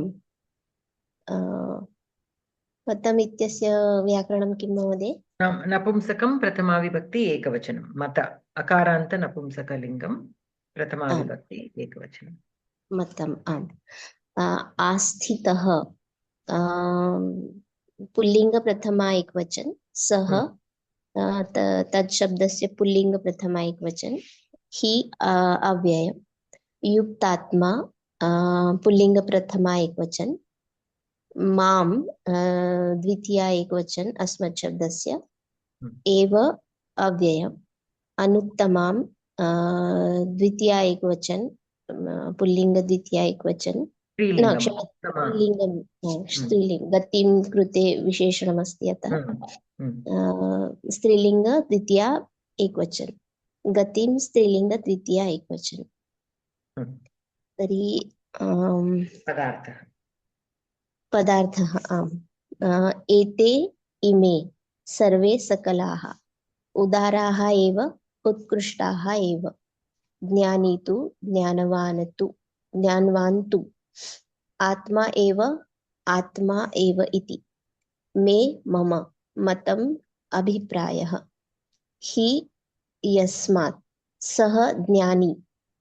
मतम् इत्यस्य व्याकरणं किं महोदय? नपुंसकं प्रथमा विभक्ति एकवचनं मत अकारान्त नपुंसकलिङ्गं प्रथमा आम् विभक्ति एकवचनं मतम् आम् आस्थितः पुल्लिंग प्रथमा एकवचन सः तत् शब्दस्य पुल्लिंग प्रथमा एकवचन ही अव्ययम् युक्तात्मा पुल्लिंग प्रथमा एकवचन माम द्वितीया एकवचन अस्मत् शब्दस्य एव अव्ययम् अनुत्तमां द्वितीया एकवचन पुल्लिंग द्वितीया एकवचन न स्त्रीलिंगं स्त्रीलिंग गतिं कृते विशेषणमस्ति अतः स्त्रीलिंग द्वितीया एकवचन गतिं स्त्रीलिंग द्वितीया एकवचन तर्हि पदार्थः आम् एते इमे सर्वे सकलाः उदाराः एव उत्कृष्टाः एव ज्ञानी तु ज्ञानवान् तु आत्मा एव इति मे मम मतम् अभिप्रायः हि यस्मात् सः ज्ञानी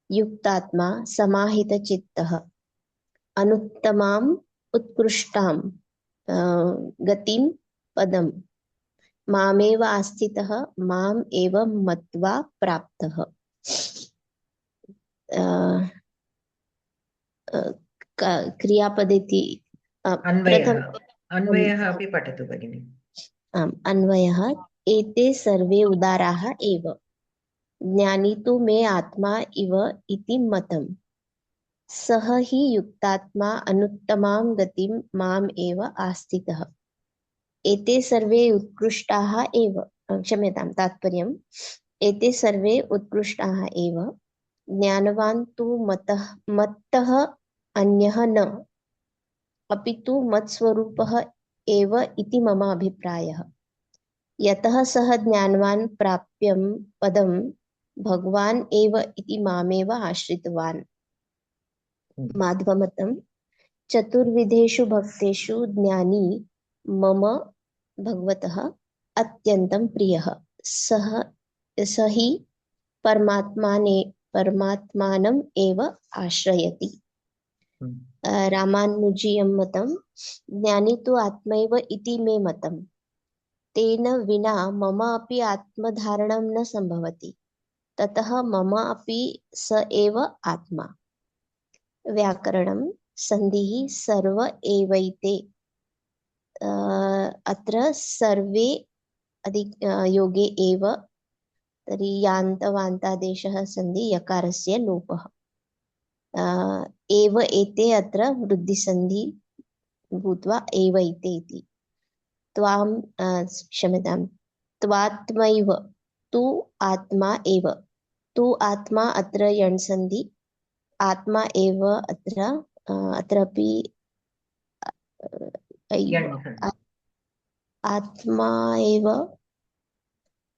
युक्तात्मा समाहितचित्तः अनुत्तमाम् उत्कृष्टां गतिं पदं मामेव आस्थितः माम् एव मत्वा प्राप्तः क्रियापदेति अन्वयः अपि पठतु भगिनि। आम् अन्वयः एते सर्वे उदाराः एव ज्ञानी तु मे आत्मा इव इति मतम् सः हि युक्तात्मा अनुत्तमां गतिं माम् एव आस्थितः एते सर्वे उत्कृष्टाः एव क्षम्यतां तात्पर्यम् एते सर्वे उत्कृष्टाः एव ज्ञानवान् तु मत्तः अन्यः न अपि तु मत्स्वरूपः एव इति मम अभिप्रायः यतः सः ज्ञानवान् प्राप्यं पदं भगवान् एव इति मामेव आश्रितवान् माध्वमतं चतुर्विधेषु भक्तेषु ज्ञानी मम भगवतः अत्यन्तं प्रियः स हि परमात्मानम् एव आश्रयति रामानुजीयं मतं ज्ञानी तु आत्मैव इति मे मतम् तेन विना मम अपि आत्मधारणं न संभवति ततः मम अपि स एव आत्मा व्याकरणं सन्धिः सर्व एवैते अत्र सर्वे योगे एव तर्हि यान्तवान्तादेशः सन्धि यकारस्य लोपः एव एते अत्र वृद्धिसन्धि भूत्वा एव इते इति क्षम्यतां त्वात्मैव तु आत्मा एव तु आत्मा अत्र यण्सन्धि आत्मा एव अत्रापि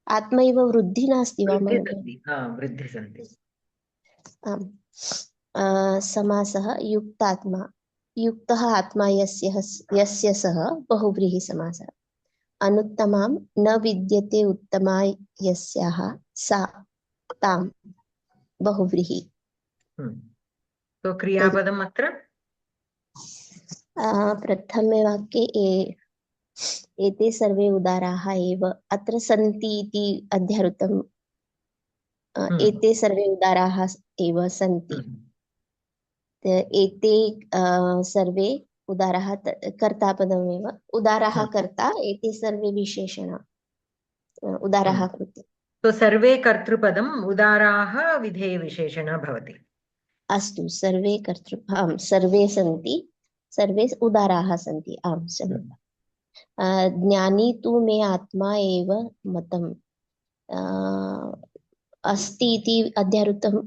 आत्मा एव वृद्धि नास्ति वा वृद्धिसन्धि आम् समासः युक्तात्मा युक्तः आत्मा यस्य सः बहुव्रीहि समासः अनुत्तमां न विद्यते उत्तमा यस्याः सा तां बहुव्रीहि तो क्रियापदम् अत्र प्रथमे वाक्ये एते सर्वे उदाराः एव अत्र सन्ति इति अध्याहृतम् एते सर्वे उदाराः एव सन्ति एते सर्वे उदाराः कर्तापदमेव उदाराः कर्ता एते सर्वे विशेषण उदाराः कृते तो सर्वे कर्तृपदम् उदाराः विधेय विशेषणः भवति अस्तु सर्वे आम् सर्वे सन्ति सर्वे उदाराः सन्ति आम् ज्ञानी तु मे आत्मा एव मतम् अस्ति इति अध्याहृतम्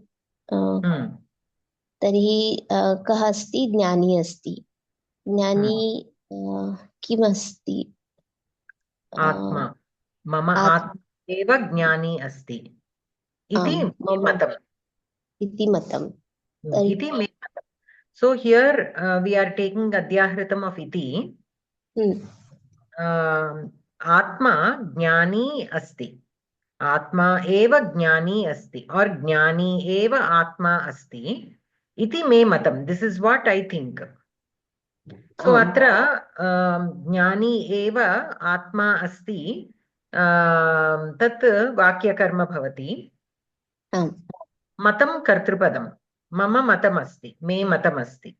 तर्हि कः अस्ति? ज्ञानी अस्ति। ज्ञानी किम् अस्ति? आत्मा मम आत्मा एव ज्ञानी अस्ति इति मे मतम् इति मतम् इति मे मतम् so here we are taking adhyahritam of iti आत्मा ज्ञानी अस्ति आत्मा एव ज्ञानी अस्ति और ज्ञानी एव आत्मा अस्ति इति मे मतम् this is what I think so अत्र ज्ञानी एव आत्मा अस्ति तत् वाक्यकर्म भवति मतं कर्तृपदं मम मतम् अस्ति मे मतम् अस्ति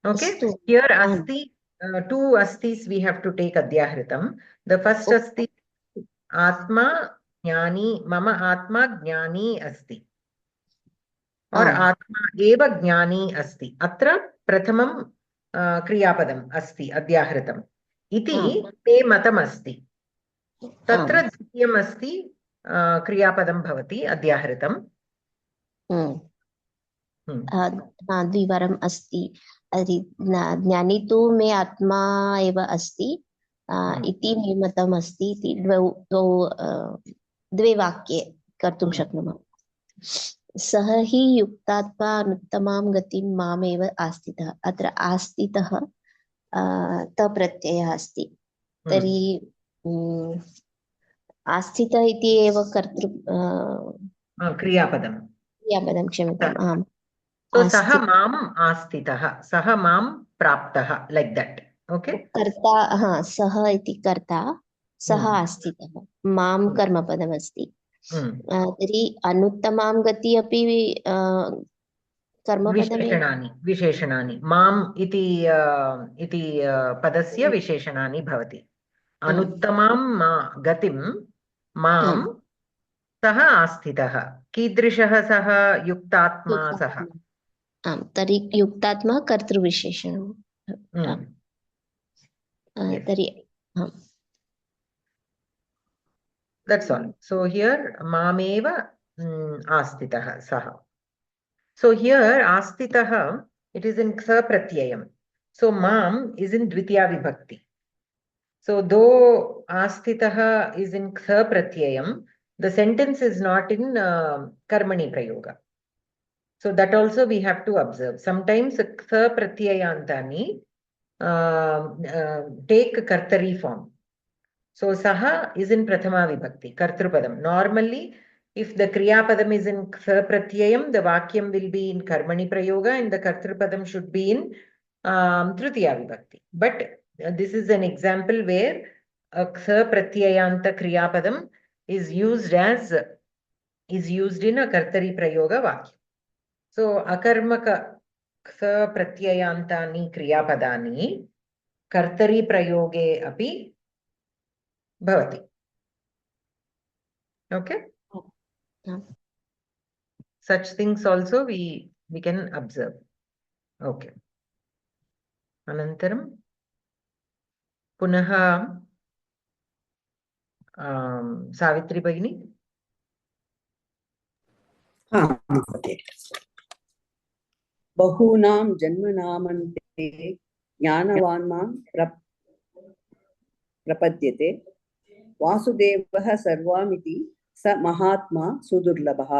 okay here asti two astis we have to take adhyahritam the first asti atma jnani mama atma jnani asti or atma eva jnani asti atra prathamam kriyapadam asti adhyahritam iti me matam asti tatra dvitiyam asti kriyapadam bhavati adhyahritam द्विवारम् अस्ति ज्ञानी तु मे आत्मा एव अस्ति इति मे मतम् अस्ति इति द्वे वाक्ये कर्तुं शक्नुमः सः हि युक्तात्मा अनुत्तमां गतिं मामेव आस्थितः अत्र आस्थितः तप्रत्ययः अस्ति तर्हि आस्थितः इति एव कर्तृ क्रियापदं क्षम्यताम् आम् so saha mam astitah saha mam praptah like that okay कर्ता सः इति कर्ता सः आस्थितः मां कर्मपदम् अस्ति तर्हि अनुत्तमां गति अपि कर्मपदमेव विशेषणानि माम् इति पदस्य विशेषणानि भवति अनुत्तमां गतिं मां सः आस्थितः कीदृशः सः युक्तात्मा सः आम् तर्हि युक्तात्मा कर्तृविशेषणं तर्हि that's all so here mameva astitah saha so here astitah it is in ksa pratyayam so mam is in dvitiya vibhakti so though astitah is in ksa pratyayam the sentence is not in karmani prayoga so that also we have to observe sometimes ksa pratyayantani take kartari form so saha is in prathama vibhakti kartrupadam normally if the kriya padam is in ksa pratyayam the vakyam will be in karmani prayoga and the kartrupadam should be in tritiya vibhakti but this is an example where a ksa pratyayanta kriya padam is used in a kartari prayoga vakyam so akarmaka ksa pratyayantani kriya padani kartari prayoge api bhavati okay such things also we can observe okay anantaram punaha savitri bagini bahunam janmanamante jnanavanma prapadyate वासुदेवः सर्वामिति स महात्मा सुदुर्लभः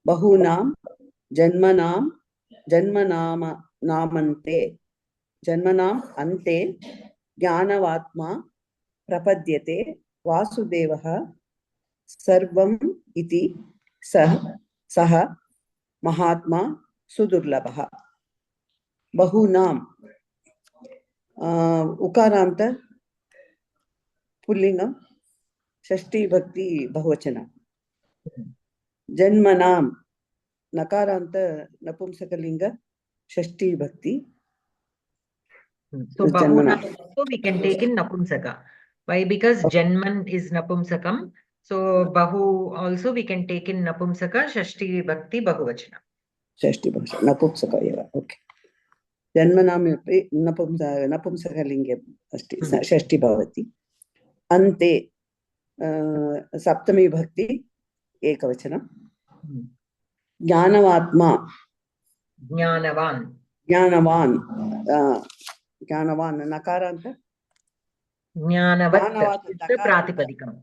बहूनां जन्मनाम् अन्ते ज्ञानवात्मा प्रपद्यते वासुदेवः सर्वम् इति सः महात्मा सुदुर्लभः बहूनां उकारान्त पुल्लिंगम षष्ठी भक्ति बहुवचन जन्मनाम नकारांत नपुंसकलिंग षष्ठी भक्ति so bahuna so we can take in napumsaka why because janman is napumsakam so bahu also we can take in napumsaka षष्ठी भक्ति बहुवचन षष्ठी भक्ति नपुंसक एव ओके जन्मनाम नपुंसकलिंगे अस्ति षष्ठी भवति अन्ते सप्तमी भक्ति एकवचनम् ज्ञानवात्मा ज्ञानवान् ज्ञानवान् ज्ञानवान् नकारान्त ज्ञानवत् ज्ञानवात् दकारान्त प्रातिपदिकम्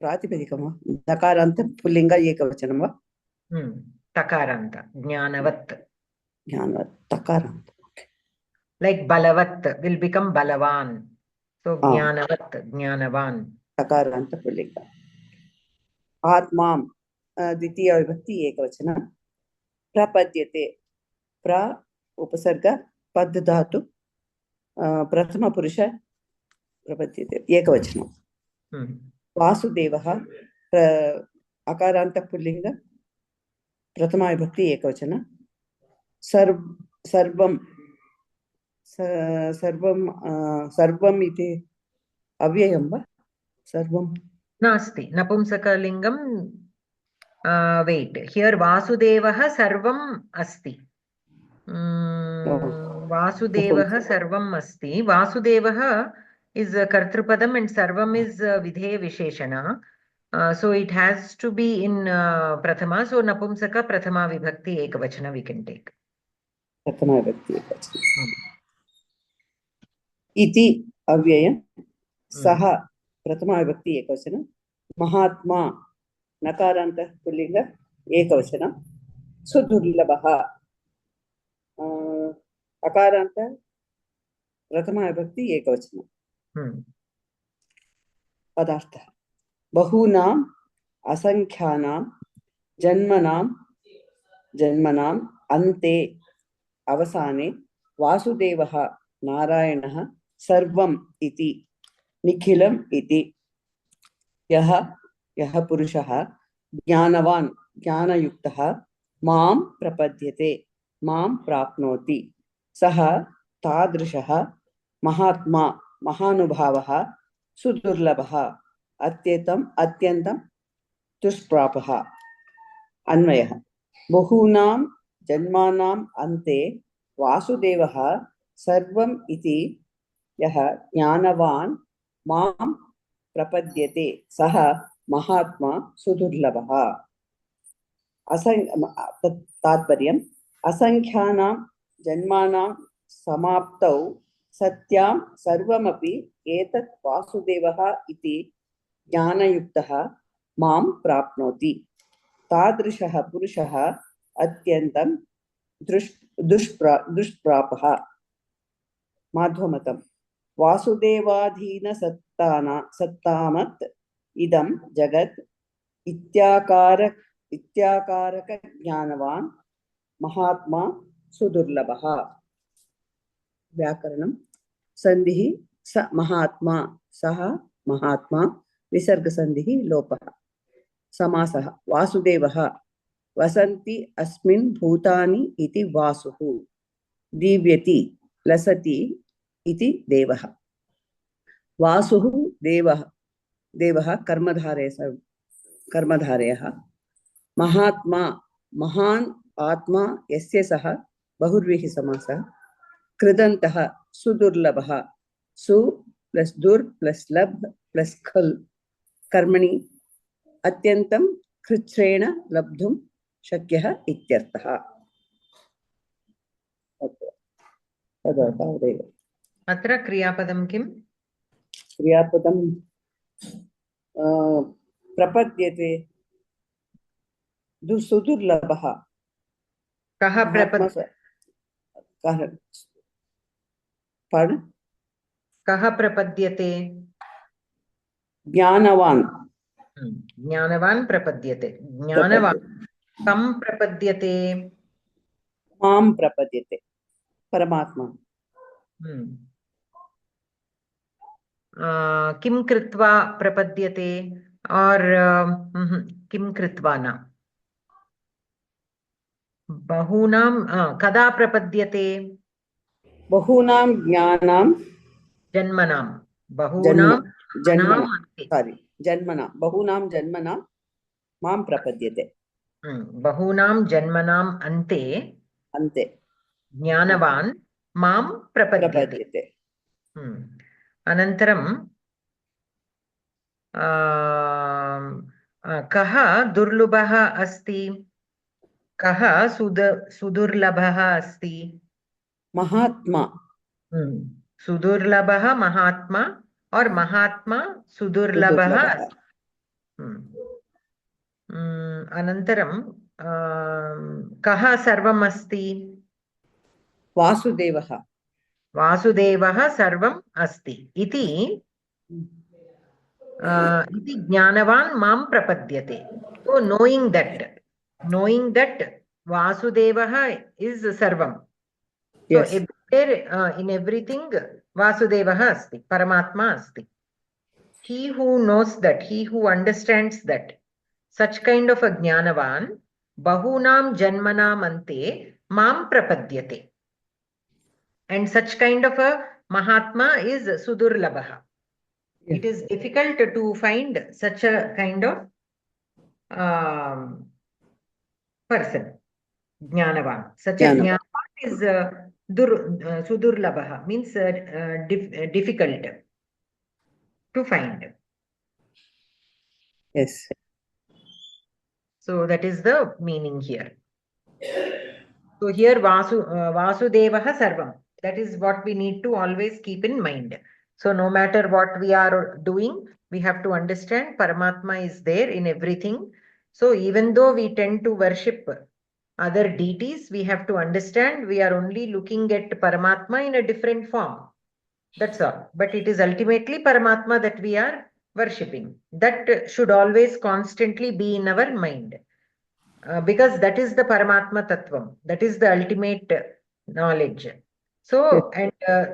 प्रातिपदिकं वा दकारान्त पुल्लिङ्ग एकवचनं वा तकारान्त ज्ञानवत् ज्ञानवत् तकारान्त like balavat will become balavan, so Ah. ज्ञानवत् ज्ञानवान् तकारान्त पुल्लिङ्ग आत्मां द्वितीय विभक्ति एकवचनं प्रपद्यते प्र उपसर्ग पद धातु प्रथम पुरुष प्रपद्यते एकवचनं वासुदेवः अकारान्त पुल्लिङ्ग प्रथमा विभक्ति एकवचनं सर्वं सर्वम् इति अव्ययं वा सर्वं नास्ति नपुंसकलिङ्गं wait here vasudevah sarvam asti vasudevah sarvam asti vasudevah is kartrupadam and sarvam is vidheya visheshana so it has to be in prathama so napumsaka prathama vibhakti ekavachana we can take प्रथमा विभक्ति एकवचनं इति अव्ययं सः प्रथमा विभक्ति एकवचनं महात्मा नकारान्त पुल्लिङ्ग एकवचनं सुदुर्लभः अकारान्त प्रथमा विभक्ति एकवचनं पदार्थः बहूनाम् असङ्ख्यानां जन्मनाम् अन्ते अवसाने वासुदेवः नारायणः सर्वम् इति निखिलम् इति यः पुरुषः ज्ञानवान् ज्ञानयुक्तः मां प्रपद्यते मां प्राप्नोति सः तादृशः महात्मा महानुभावः सुदुर्लभः अत्यन्तं दुष्प्रापः अन्वयः बहूनां जन्मानाम् अन्ते वासुदेवः सर्वम् इति यः ज्ञानवान् मां प्रपद्यते सः महात्मा सुदुर्लभः तात्पर्यम् असङ्ख्यानां जन्मानां समाप्तौ सत्यां सर्वमपि एतत् वासुदेवः इति ज्ञानयुक्तः मां प्राप्नोति तादृशः पुरुषः अत्यन्तं दुष्प्रापः माध्वमतं वासुदेवाधीनसत्तामत् इदं जगत् इत्याकारक ज्ञानवान् महात्मा सुदुर्लभः व्याकरणं संधिः स महात्मा सः महात्मा विसर्गसन्धिः लोपः समासः वासुदेवः वसन्ति अस्मिन् भूतानि इति वासुः दीव्यति लसति इति देवः वासुः देवः कर्मधारयः महात्मा महान् आत्मा यस्य सः बहुव्रीहि समासः कृदन्तः सुदुर्लभः सु प्लस दुर् प्लस लभ प्लस खल कर्मणि अत्यन्तं कृच्छ्रेण लब्धुं शक्यः इत्यर्थः अत्र क्रियापदं किम् क्रियापदं प्रपद्यते सुदुर्लभः कः कः प्रपद्यते ज्ञानवान् ज्ञानवान् प्रपद्यते ज्ञानवान् कं प्रपद्यते मां प्रपद्यते परमात्मा किं कृत्वा प्रपद्यते और किं कृत्वा न बहूनां कदा प्रपद्यते बहूनां ज्ञानां जन्मनां बहूनां जन्मनां बहूनां जन्मनां मां प्रपद्यते बहूनां जन्मनाम् अन्ते ज्ञानवान् मां प्रपद्यते अनन्तरं कः दुर्लभः अस्ति कः सुदुर्लभः अस्ति? महात्मा सुदुर्लभः महात्मा और महात्मा सुदुर्लभः सुदुर्लभः अस्ति। अनन्तरं कः सर्वम् अस्ति? वासुदेवः वासुदेवः सर्वम् अस्ति इति ज्ञानवान् मां प्रपद्यते. So knowing that Vasudevah is sarvam. So Yes. everywhere, in everything, Vasudevah asti, Paramatma asti. He who knows that, he who understands that, such kind of a jnanavan, bahunam janmanam ante mam prapadyate. And such kind of a Mahatma is Sudurlabha. Yes. It is difficult to find such a kind of person, Jnanavan. Such a Jnanavan is Sudurlabha, means difficult to find. Yes. So that is the meaning here. So here Vasudevah Sarvam. That is what we need to always keep in mind. So no matter what we are doing, we have to understand Paramatma is there in everything. So even though we tend to worship other deities, we have to understand we are only looking at Paramatma in a different form. That's all. But it is ultimately Paramatma that we are worshipping. That should always constantly be in our mind. Because that is the Paramatma Tattvam. That is the ultimate knowledge. So, and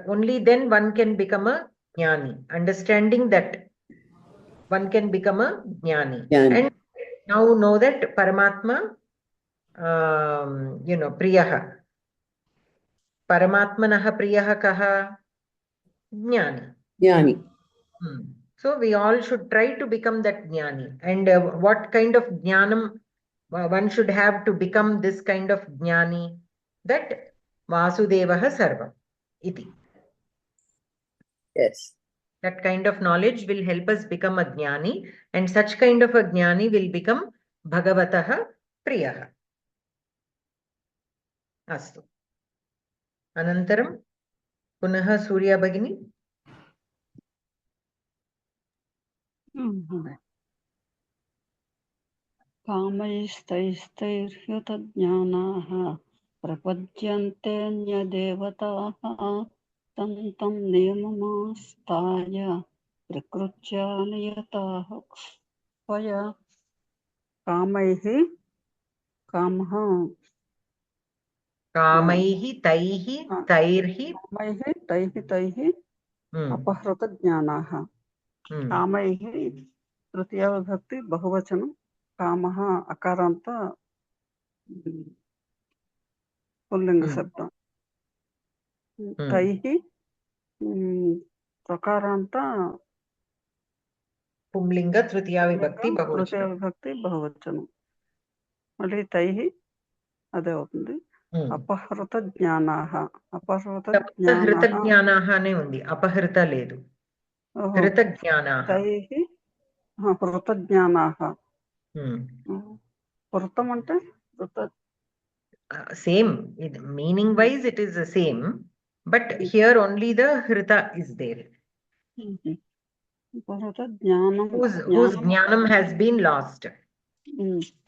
only then one can become a Jnani. Understanding that one can become a Jnani. And now know that Paramatma, Priyaha. Paramatmanaha Priyaha Kaha? Jnani. Jnani. So we all should try to become that Jnani. And what kind of Jnanam one should have to become this kind of Jnani? That Vasudevah Sarvam iti. Yes. That kind of knowledge will help us become a Jnani, and such kind of a Jnani will become Bhagavatah Priyaha. Astu. Anantaram, Punaha Surya Bhagini. कामैस्तैस्तैर्ह्युतज्ञानाः प्रपद्यन्तेऽन्यदेवताः तं तं नियममास्ताय प्रकृत्या नियताः स्वया कामैः कामः कामैः तैः तैर्हि कामैः तैः अपहृतज्ञानाः कामैः तृतीया विभक्ति बहुवचनं कामः अकारान्त पुल्लिंग शब्द तैः प्रकारान्त पुंलिंग तृतीया विभक्ति बहुवचनं మళ్ళీ తైః అదే అవుతుంది అపహృత జ్ఞానాః హృత జ్ఞానాః అనే ఉంది అపహృత లేదు హృత జ్ఞానాః తైః హృత జ్ఞానాః హృతం అంటే same meaning wise it is the same but here only the hrita is there whose jnanam has been lost.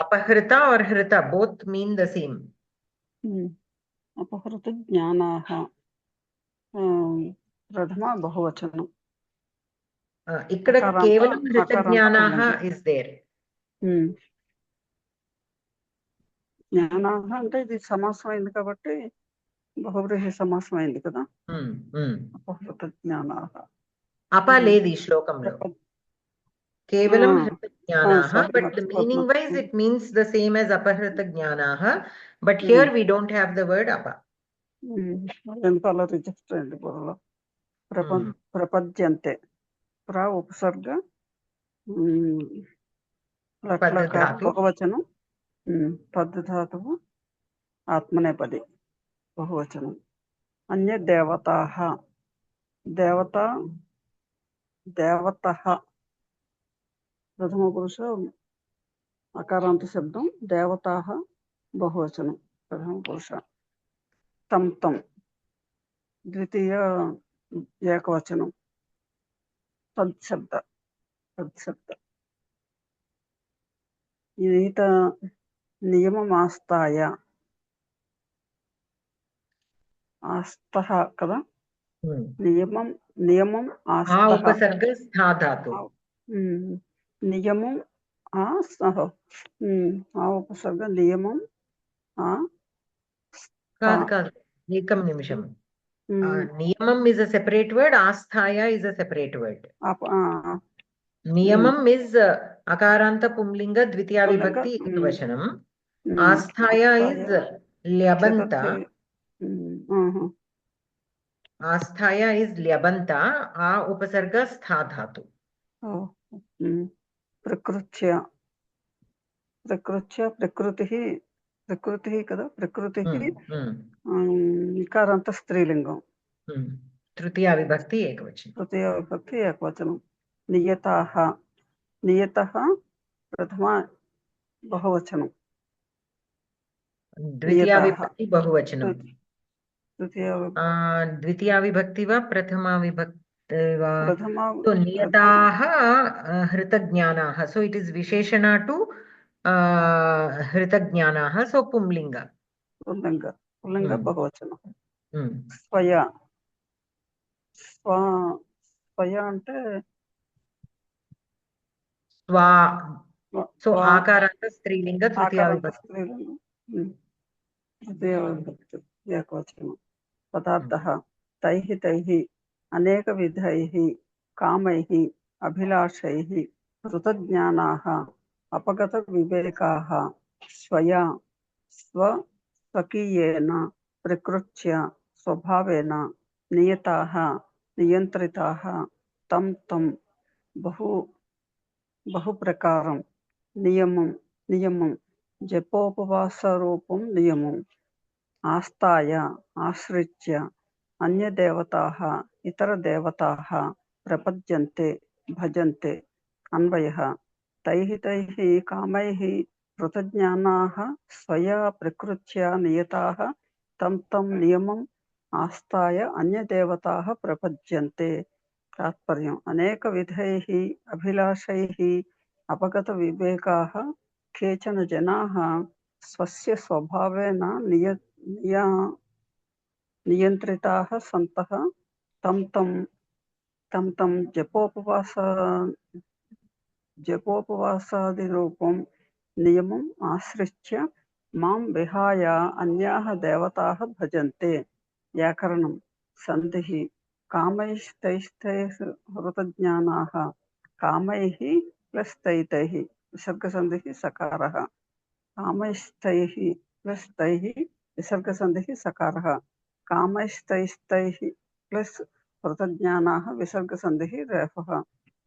Apahrita or hrita both mean the same. अपहृत ज्ञानाः प्रथमा बहुवचनम् ఇక్కడ కేవలం హృత జ్ఞానాః is there. జ్ఞానాః అంటే ఇది సమాసం అయింది కాబట్టి బహువ్రీహి సమాసం అయింది కదా. అపహృత జ్ఞానాః అప లేదు ఈ శ్లోకంలో కేవలం హృత జ్ఞానాః but the meaning wise it means the same as apahruta jnanaah but here we don't have the word apa. వెనకాల రిజిస్టర్ అయింది బుర్రలో. ప్రపద్యంతే ప్ర ఉపసర్గ బహువచనం పద్ధాతువు ఆత్మనేపది బహువచనం. అన్య దేవతాః దేవతః ప్రథమ పురుష అకారాంత శబ్దం దేవతాః बहुवचनं प्रथमपुरुष तं तं द्वितीय एकवचनं तत्शब्द ఈత నియమం ఆస్తాయ ఆస్తః కదా నియమం ఆస్తః ఉపసర్గ స్థా ధాతు నియమం ఆస్తః ఆ ఉపసర్గ నియమం కాదు ఏకం నిమిషం నియమం is a separate word, ఆస్థాయ is a separate word. నియమం is అకారాంత పుంలింగ ద్వితీయ విభక్తి ఏకవచనం. ఆస్థాయ is ల్యబంత. ఆస్థాయ is ల్యబంత. ఆ ఉపసర్గ స్థా ధాతు. ప్రకృత్య ప్రకృతి కదా ప్రకృతి ఇకారాంత స్త్రీలింగం. తృతీయ విభక్తి ఏకవచనం. నియతాః ప్రథమ బహువచనం. ద్వితీయ విభక్తి బహువచనం. ద్వితీయ విభక్తి వా ప్రథమ విభక్తి వా? నియతాః హృతజ్ఞానాః. సో ఇట్ ఈస్ విశేషణ టు హృతజ్ఞానాః. సో పుంలింగ బహువచనం. స్వయ అంటే స్వా. సో ఆకారాంత స్త్రీలింగ తృతీయ విభక్తి ఏకవచనం. పదార్థః తైః అనేక విధైః కామైః అభిలాషైః కృతజ్ఞానాః అపగత వివేకాః స్వకీయేన ప్రకృత్య స్వభావేన నియతాః నియంత్రితాః తం బహుప్రకారం. నియమం జపోపవాసరూపం నియమం. ఆస్తాయ ఆశ్రిత్య అన్యదేవతాః ఇతరదేవతాః ప్రపద్యంతే భజంతే. అన్వయః తైః కామైః కృతజ్ఞానాః స్వయా ప్రకృత్యా నియతాః తం నియమం ఆస్తాయ అన్యదేవతాః ప్రపద్యంతే. తాత్పర్యం అనేక విధైః అభిలాషైః అపగత వివేకాః కేచన జనాః స్వస్య స్వభావేన నియంత్రితాః సంతః తం జపోపవాసాదిరూపం నియమం ఆశ్రిత్య మాం విహాయ అన్యాః దేవతాః భజంతే. వ్యాకరణం సంధిః కామైస్తైః హృతజ్ఞానాః. కామైః ప్లస్ తైః విసర్గసంధిః సకారః. కామైస్తైః ప్లస్ తైః విసర్గసంధిః సకారః. కామైస్తైః ప్లస్ హృతజ్ఞానాః విసర్గసంధిః రేఫః.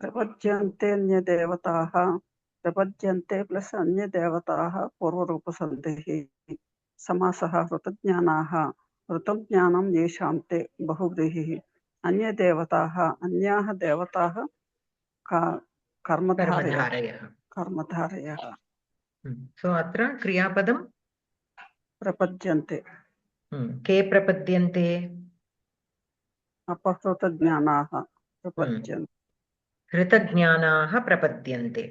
ప్రపద్యంతేన్యదేవతాః. ప్రపద్యంతే ప్లస్ అన్యదేవతాః పూర్వరూపసంధిః. సమాసః హృతజ్ఞానాః హృతం జ్ఞానం येषां ते బహువ్రీహిః. అన్యదేవతాః అన్యాః దేవతాః కర్మధారయः. సో అత్ర క్రియాపదం ప్రపద్యంతే. కే ప్రపద్యంతే? అపహృతజ్ఞానాః ప్రపద్యంతే. హృతజ్ఞానాః ప్రపద్యంతే.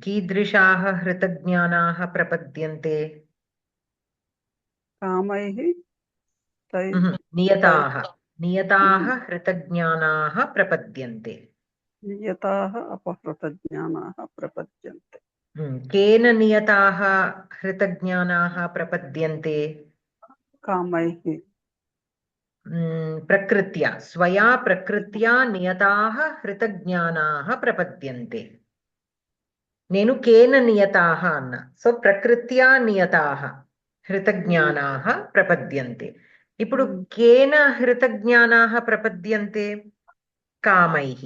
కీదృశాः హృతజ్ఞానాः ప్రపద్యంతే? కామైః నియతాः హృతజ్ఞానాः ప్రపద్యంతే. నియతాః అపహృతజ్ఞానాः ప్రపద్యంతే. కేన నియతాः హృతజ్ఞానాः ప్రపద్యంతే? కామైః ప్రకృత్యా స్వయా ప్రకృత్యా నియతాः హృతజ్ఞానాः ప్రపద్యంతే. నేను కేన నియతాः అన్న. సో ప్రకృత్యా నియతాः హృతజ్ఞానాः ప్రపద్యంతే. ఇప్పుడు కేన హృతజ్ఞానాः ప్రపద్యంతే? కామైః.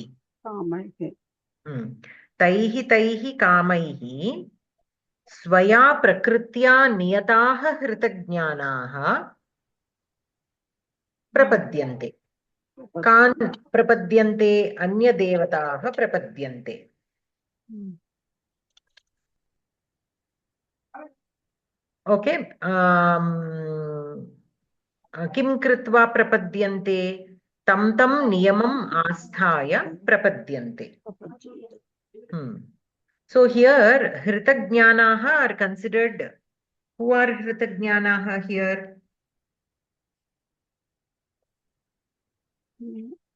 తైః కామైః స్వయా ప్రకృత్యా నియతాः హృతజ్ఞానాः ప్రపద్యంతే. కాన్ ప్రపద్యంతే? అన్యదేవతాः ప్రపద్యంతే. Okay. Kim kritva prapadyante tam tam niyamam asthaya prapadyante. So here Hritagnyanaha are considered. Who are Hritagnyanaha here?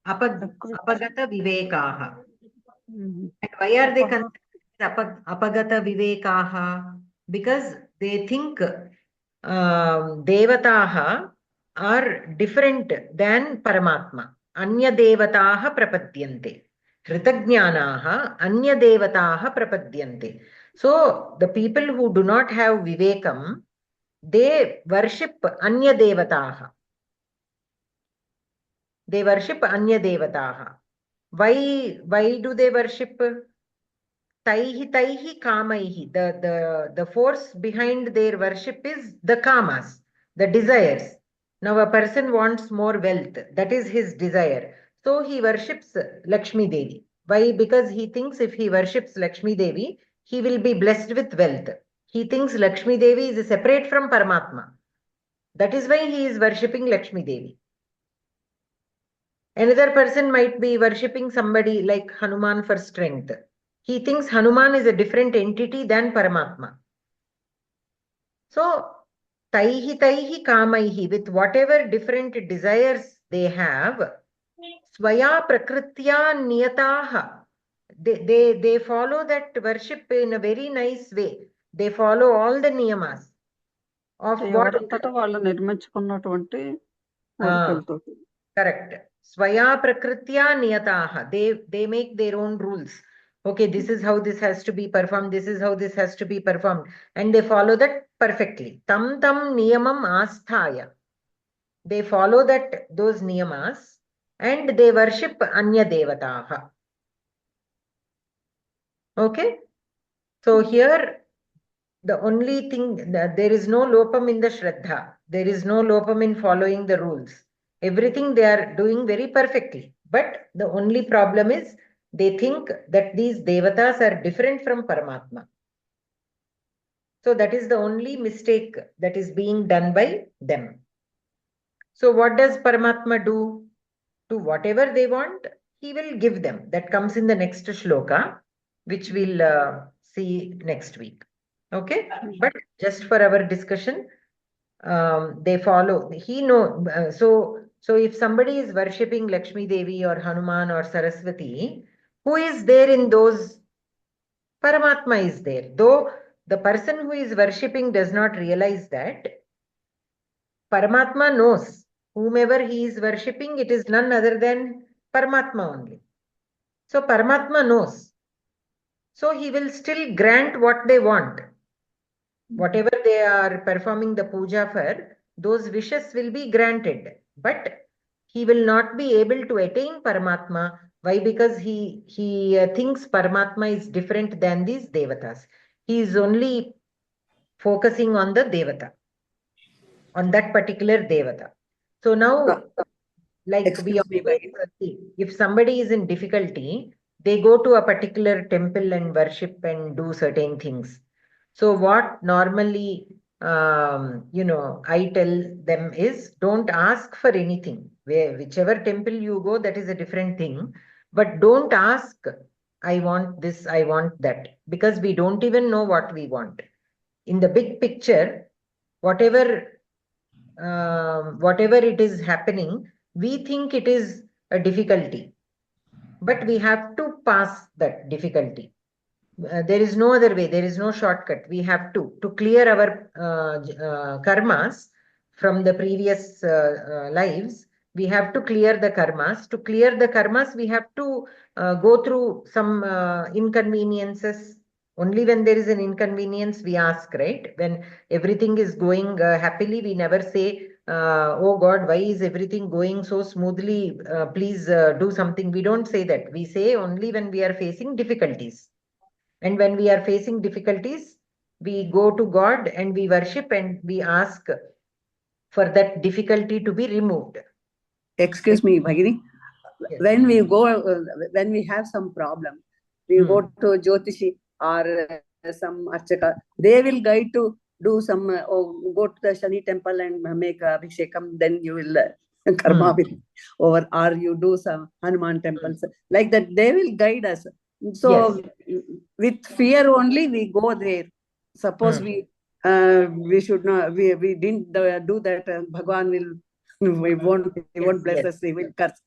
Apagata Vivekaha. And why are they considered Apagata Vivekaha? Because they think Devataha are different than Paramatma. Anya Devataha prapadyante. Hritagnyanaha Anya Devataha prapadyante. So the people who do not have Vivekam, they worship Anya Devataha. They worship Anya Devataha. Why do they worship? Taihi kamaihi. The force behind their worship is the kamas, the desires. Now a person wants more wealth. That is his desire. So he worships Lakshmi Devi. Why? Because he thinks if he worships Lakshmi Devi, he will be blessed with wealth. He thinks Lakshmi Devi is separate from Paramatma. That is why he is worshipping Lakshmi Devi. Another person might be worshipping somebody like Hanuman for strength. He thinks Hanuman is a different entity than Paramatma. So, taihi kamaihi, with whatever different desires they have, swaya prakritya niyataha. They follow that worship in a very nice way. They follow all the niyamas of what. Correct. Swaya prakritya niyataha. They make their own rules. Okay, this is how this has to be performed. This is how this has to be performed. And they follow that perfectly. Tam niyamam asthaya. They follow those niyamas and they worship Anya Devataha. Okay. So here, the only thing, there is no lopam in the Shraddha. There is no lopam in following the rules. Everything they are doing very perfectly. But the only problem is they think that these devatas are different from Paramatma. So that is the only mistake that is being done by them. So what does Paramatma do? To whatever they want, he will give them. That comes in the next shloka, which we'll see next week. Okay? But just for our discussion, they follow. So if somebody is worshipping Lakshmi Devi or Hanuman or Saraswati, who is there in those? Paramatma is there. Though the person who is worshipping does not realize that, Paramatma knows. Whomever he is worshipping, it is none other than Paramatma only. So Paramatma knows. So he will still grant what they want. Whatever they are performing the puja for, those wishes will be granted. But he will not be able to attain Paramatma. Why? Because he thinks Paramatma is different than these devatas. He is only focusing on the devata, on that particular devata. So now, like we always see, if somebody is in difficulty, they go to a particular temple and worship and do certain things. So what normally, I tell them is, don't ask for anything. Whichever temple you go, that is a different thing. But don't ask, I want this, I want that. Because we don't even know what we want. In the big picture, whatever it is happening, we think it is a difficulty. But we have to pass that difficulty. There is no other way. There is no shortcut. We have to clear our karmas from the previous lives. We have to clear the karmas. To clear the karmas, we have to go through some inconveniences. Only when there is an inconvenience, we ask, right? When everything is going happily, we never say, oh God, why is everything going so smoothly? Please do something. We don't say that. We say only when we are facing difficulties. And when we are facing difficulties, we go to God and we worship and we ask for that difficulty to be removed. Excuse me, Bhagini. Yes. When we have some problem, we go to Jyotishi or some Archaka, they will guide to do some, go to the Shani temple and make Abhishekam, then you will karma will over, or you do some Hanuman temples. Like that, they will guide us. So with fear only we go there. Suppose we should not, we didn't do that, Bhagwan will, he won't bless us, he will curse.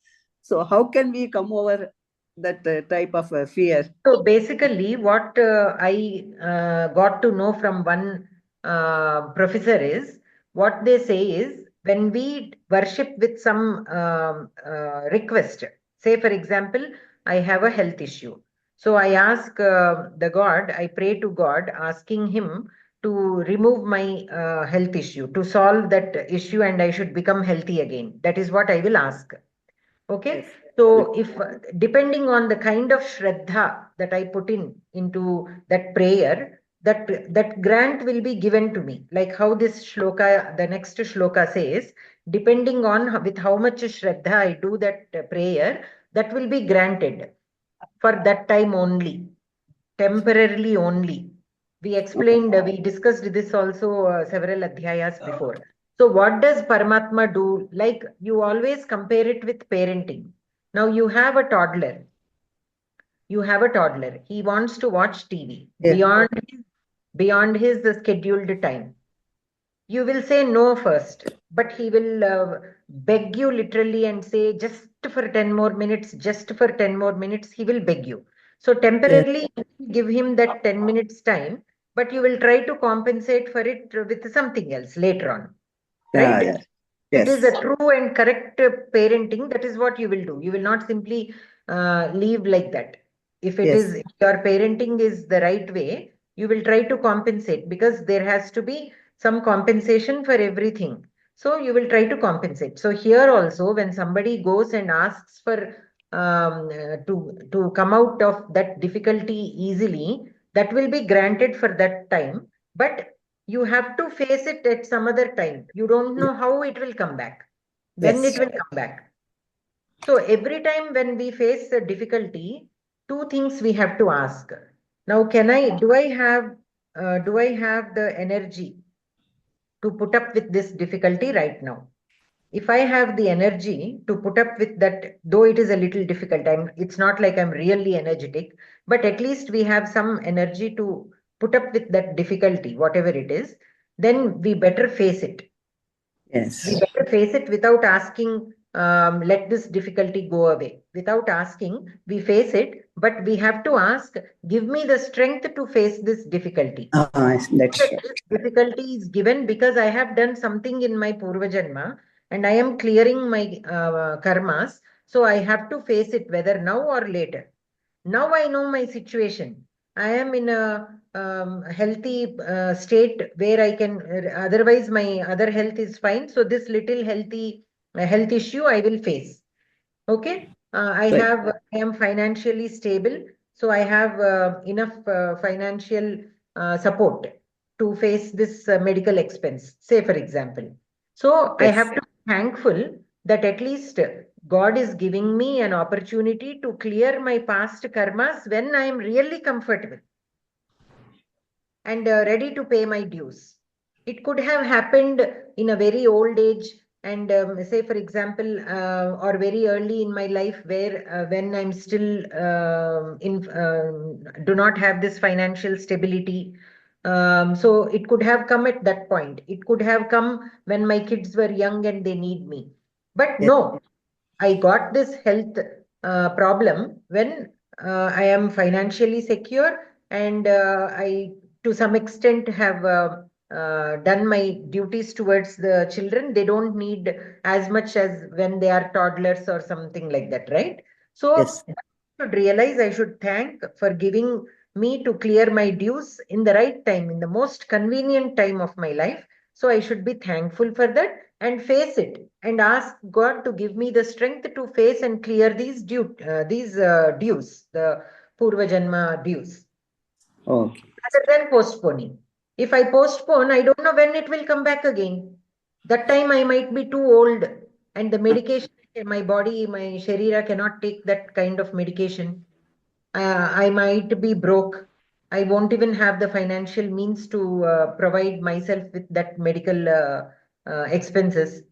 So how can we come over that type of fear? So basically, what I got to know from one professor is, what they say is, when we worship with some request, say for example, I have a health issue. So I ask the God, I pray to God, asking him to remove my health issue, to solve that issue, and I should become healthy again. That is what I will ask. Okay. Yes. So if depending on the kind of shraddha that I put into that prayer, that grant will be given to me. Like how this shloka, the next shloka says, depending on with how much shraddha I do that prayer, that will be granted for that time only, temporarily only. We explained, we discussed this also several adhyayas before. So what does Paramatma do? Like you always compare it with parenting. Now you have a toddler. You have a toddler. He wants to watch TV beyond his scheduled time. You will say no first, but he will beg you literally and say, just for 10 more minutes, just for 10 more minutes, he will beg you. So temporarily you give him that 10 minutes time, but you will try to compensate for it with something else later on. Right? Yes. It is a true and correct parenting. That is what you will do. You will not simply leave like that. If it is, if your parenting is the right way, you will try to compensate, because there has to be some compensation for everything. So you will try to compensate. So here also, when somebody goes and asks for to come out of that difficulty easily, that will be granted for that time. But you have to face it at some other time. You don't know how it will come back, when it will come back. So every time when we face a difficulty, two things we have to ask. Now, do I have the energy to put up with this difficulty right now? If I have the energy to put up with that, though it is a little difficult, it's not like I'm really energetic, but at least we have some energy to put up with that difficulty, whatever it is, then we better face it. Yes. We better face it without asking, let this difficulty go away. Without asking, we face it, but we have to ask, give me the strength to face this difficulty. That's right. This difficulty is given because I have done something in my Purva Janma and I am clearing my karmas. So I have to face it, whether now or later. Now I know my situation. I am in a healthy state where I can, otherwise my other health is fine. So this little health issue I will face. Okay. I am financially stable. So I have enough financial support to face this medical expense, say for example. So I have to be thankful that at least God is giving me an opportunity to clear my past karmas when I am really comfortable and ready to pay my dues. It could have happened in a very old age, and say for example, or very early in my life, where when I'm still do not have this financial stability. So it could have come at that point. It could have come when my kids were young and they need me. But no, I got this health problem when I am financially secure, and I, to some extent, have done my duties towards the children. They don't need as much as when they are toddlers or something like that, right? So I should realize, I should thank for giving me to clear my dues in the right time, in the most convenient time of my life. So I should be thankful for that and face it and ask God to give me the strength to face and clear these dues, the Purva Janma dues. Okay. Rather than postponing. If I postpone, I don't know when it will come back again. That time I might be too old, and the medication, my body, my sharira cannot take that kind of medication. I might be broke. I won't even have the financial means to provide myself with that medical expenses.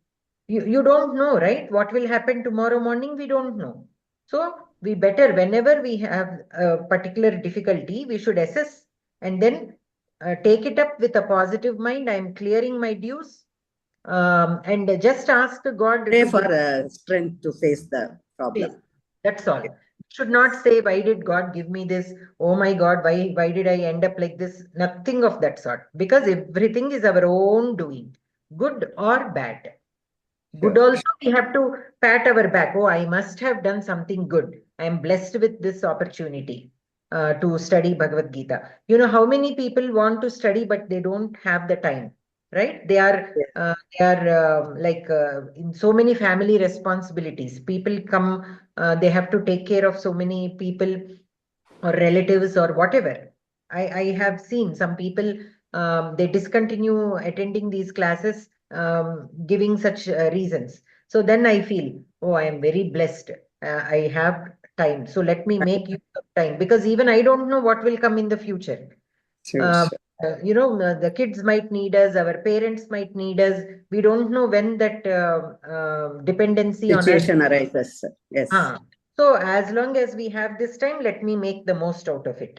You don't know, right? What will happen tomorrow morning? We don't know. So we better, whenever we have a particular difficulty, we should assess and then take it up with a positive mind. I am clearing my dues, and just ask God Pray to for give strength to face the faith. problem. That's all. Should not say, why did God give me this? Oh my God, why did I end up like this? Nothing of that sort. Because everything is our own doing, good or bad. Good also, we have to pat our back. Oh, I must have done something good. I am blessed with this opportunity to study Bhagavad Gita. You know, how many people want to study, but they don't have the time, right? They are in so many family responsibilities. People come, they have to take care of so many people or relatives or whatever. I have seen some people, they discontinue attending these classes, giving such reasons. So then I feel, oh, I am very blessed. I have time. So let me make use of time, because even I don't know what will come in the future. Sure. The kids might need us, our parents might need us. We don't know when that dependency on us. Situation arises. Yes. So as long as we have this time, let me make the most out of it.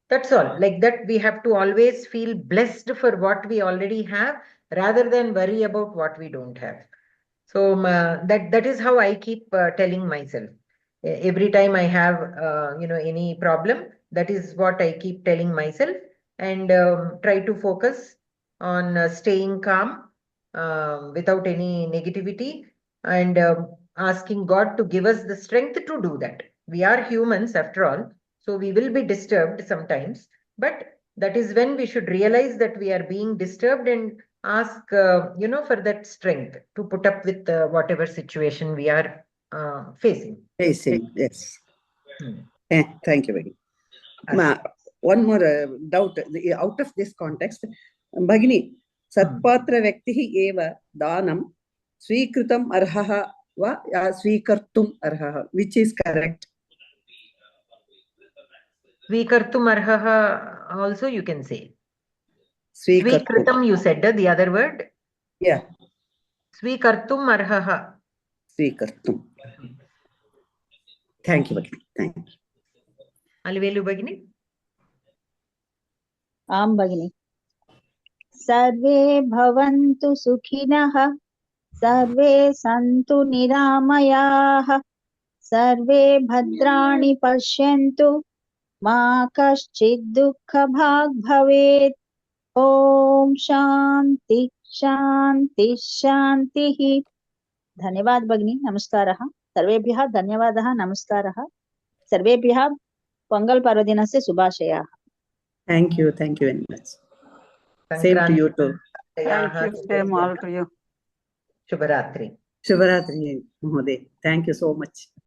That's all. Like that, we have to always feel blessed for what we already have, rather than worry about what we don't have. So that is how I keep telling myself. Every time I have any problem, that is what I keep telling myself, and try to focus on staying calm without any negativity, and asking God to give us the strength to do that. We are humans after all, so we will be disturbed sometimes, but that is when we should realize that we are being disturbed, and ask for that strength to put up with whatever situation we are facing. Yes. Thank you very much. One more doubt out of this context. Bhagini, Satpatra Vyaktihi eva danam swikritam arhaha va swikartum arhaha. Which is correct? Swikartum arhaha also you can say. Swikritam you said, the other word? Yeah. Swikartum arhaha. Swikartum. Thank you, Bhagini. Thank you. Alivelu Bhagini? आम भगिनी सर्वे भवन्तु सुखिनः सर्वे सन्तु निरामयाः सर्वे भद्राणि पश्यन्तु मा कश्चित् दुःखभाग् भवेत् ओम शांति शांति शांतिः धन्यवाद भगिनी नमस्कारः सर्वेभ्यः धन्यवादः नमस्कारः सर्वेभ्यः Pongal पर्वदिनस्य शुभाशयाः. Thank you very much. Same to you too. Thank you, same all to you. Shubharatri. Shubharatri, Mohode. Thank you so much.